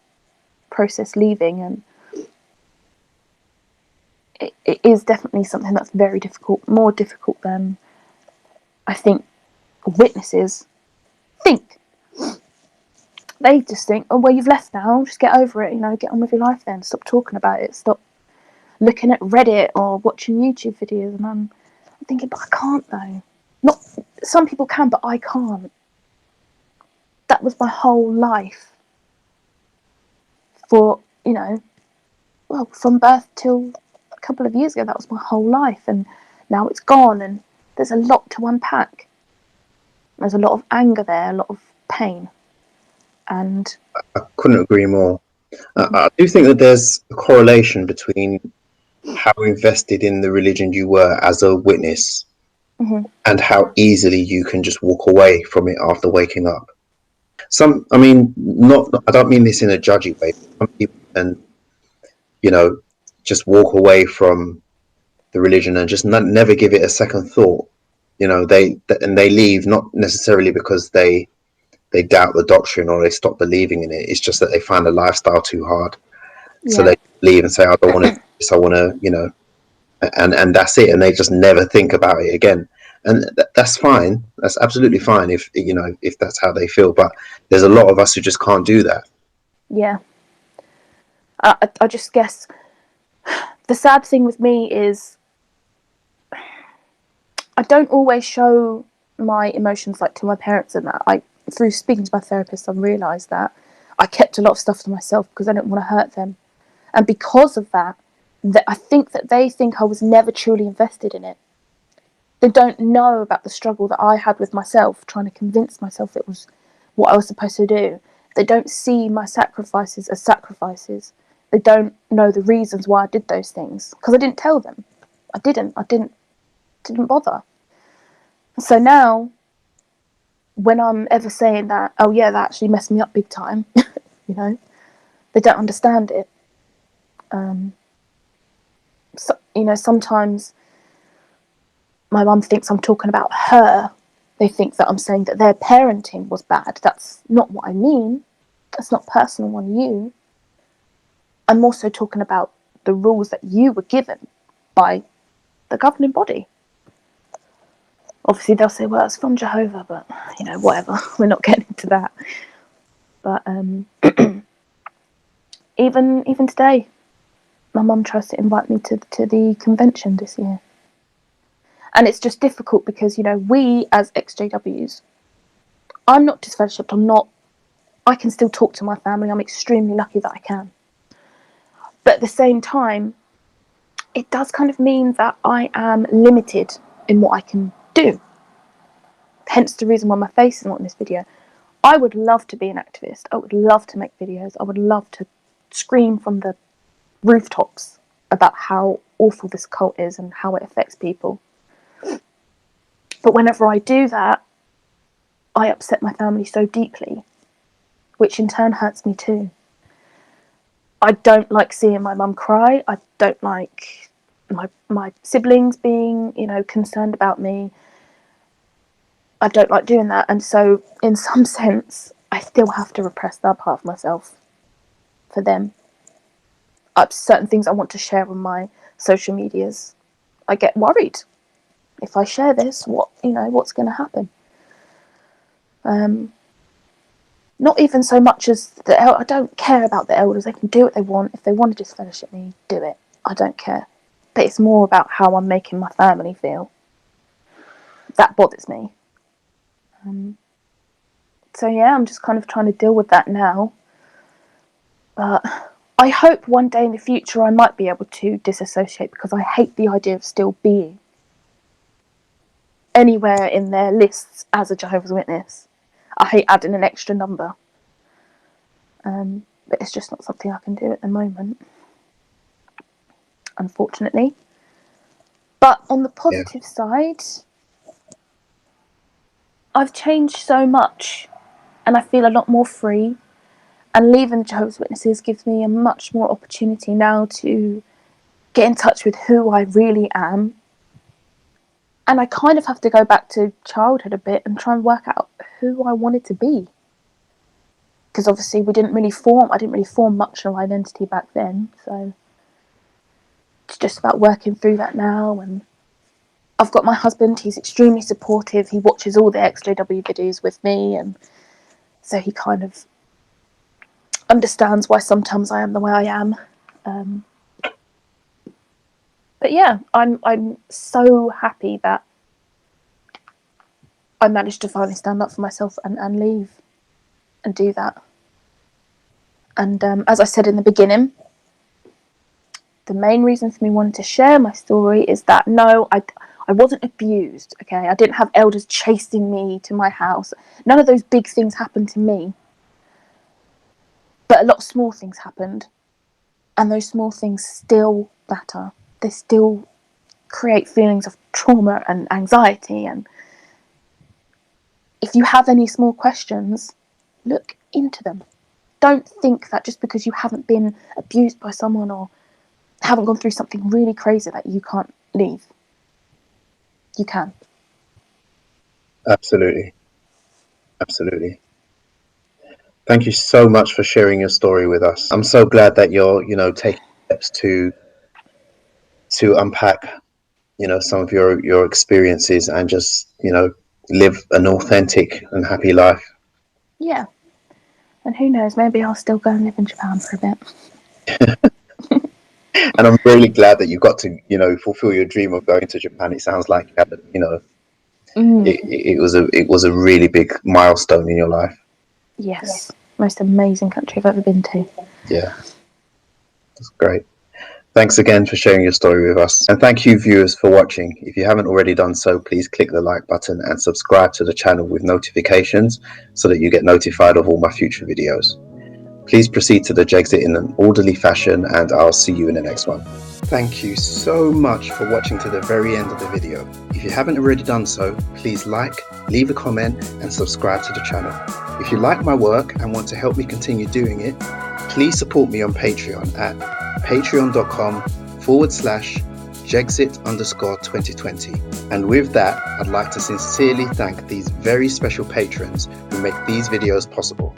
process leaving, and it is definitely something that's very difficult, more difficult than I think witnesses think. They just think, oh, well, you've left now, just get over it, get on with your life then, stop talking about it, stop looking at Reddit or watching YouTube videos. And I'm thinking, but I can't though. Not some people can, but I can't. That was my whole life for, from birth till a couple of years ago. That was my whole life, and now it's gone, and there's a lot to unpack. There's a lot of anger there, a lot of pain, and I couldn't agree more. I do think that there's a correlation between how invested in the religion you were as a witness and how easily you can just walk away from it after waking up. I don't mean this in a judgy way. Some people can, just walk away from the religion and just never give it a second thought. They leave not necessarily because they doubt the doctrine or they stop believing in it. It's just that they find the lifestyle too hard. So they leave and say, I don't want to do this, I want to, and that's it. And they just never think about it again. And that's fine. That's absolutely fine if that's how they feel. But there's a lot of us who just can't do that. Yeah. I just guess the sad thing with me is I don't always show my emotions like to my parents, and that through speaking to my therapist, I've realised that I kept a lot of stuff to myself because I didn't want to hurt them. And because of that I think that they think I was never truly invested in it. They don't know about the struggle that I had with myself, trying to convince myself it was what I was supposed to do. They don't see my sacrifices as sacrifices. They don't know the reasons why I did those things, because I didn't tell them. I didn't bother. So now, when I'm ever saying that, oh yeah, that actually messed me up big time, they don't understand it. Sometimes my mum thinks I'm talking about her. They think that I'm saying that their parenting was bad. That's not what I mean. That's not personal on you. I'm also talking about the rules that you were given by the governing body. Obviously, they'll say, well, it's from Jehovah, but, whatever. We're not getting into that. But even today, my mum tries to invite me to the convention this year. And it's just difficult because, we as ExJWs, I'm not disfellowshipped. I can still talk to my family. I'm extremely lucky that I can. But at the same time, it does kind of mean that I am limited in what I can do. Hence the reason why my face is not in this video. I would love to be an activist. I would love to make videos. I would love to scream from the rooftops about how awful this cult is and how it affects people. But whenever I do that, I upset my family so deeply, which in turn hurts me too. I don't like seeing my mum cry. I don't like my siblings being, concerned about me. I don't like doing that. And so, in some sense, I still have to repress that part of myself for them. Certain things I want to share on my social medias, I get worried. If I share this, what's going to happen? Not even so much as I don't care about the elders. They can do what they want. If they want to disfellowship me, do it. I don't care. But it's more about how I'm making my family feel. That bothers me. So yeah, I'm just kind of trying to deal with that now. But I hope one day in the future I might be able to disassociate, because I hate the idea of still being anywhere in their lists as a Jehovah's Witness. I hate adding an extra number. But it's just not something I can do at the moment, unfortunately. But on the positive side, I've changed so much and I feel a lot more free. And leaving the Jehovah's Witnesses gives me a much more opportunity now to get in touch with who I really am. And I kind of have to go back to childhood a bit and try and work out who I wanted to be. Because obviously I didn't really form much of an identity back then. So it's just about working through that now. And I've got my husband, he's extremely supportive. He watches all the ExJW videos with me. And so he kind of understands why sometimes I am the way I am. But yeah, I'm so happy that I managed to finally stand up for myself and leave and do that. And as I said in the beginning, the main reason for me wanting to share my story is that no, I wasn't abused, okay? I didn't have elders chasing me to my house. None of those big things happened to me. But a lot of small things happened. And those small things still matter. They still create feelings of trauma and anxiety. And if you have any small questions, look into them. Don't think that just because you haven't been abused by someone or haven't gone through something really crazy that you can't leave. You can. Absolutely. Thank you so much for sharing your story with us. I'm so glad that you're, taking steps to unpack, some of your experiences and just, live an authentic and happy life. Yeah. And who knows, maybe I'll still go and live in Japan for a bit. And I'm really glad that you got to, fulfill your dream of going to Japan. It sounds like you had, it was a really big milestone in your life. Yes. Most amazing country I've ever been to. Yeah. That's great. Thanks again for sharing your story with us. And thank you, viewers, for watching. If you haven't already done so, please click the like button and subscribe to the channel with notifications so that you get notified of all my future videos. Please proceed to the Jexit in an orderly fashion, and I'll see you in the next one. Thank you so much for watching to the very end of the video. If you haven't already done so, please like, leave a comment and subscribe to the channel. If you like my work and want to help me continue doing it, please support me on Patreon at patreon.com/Jexit_2020. And with that, I'd like to sincerely thank these very special patrons who make these videos possible.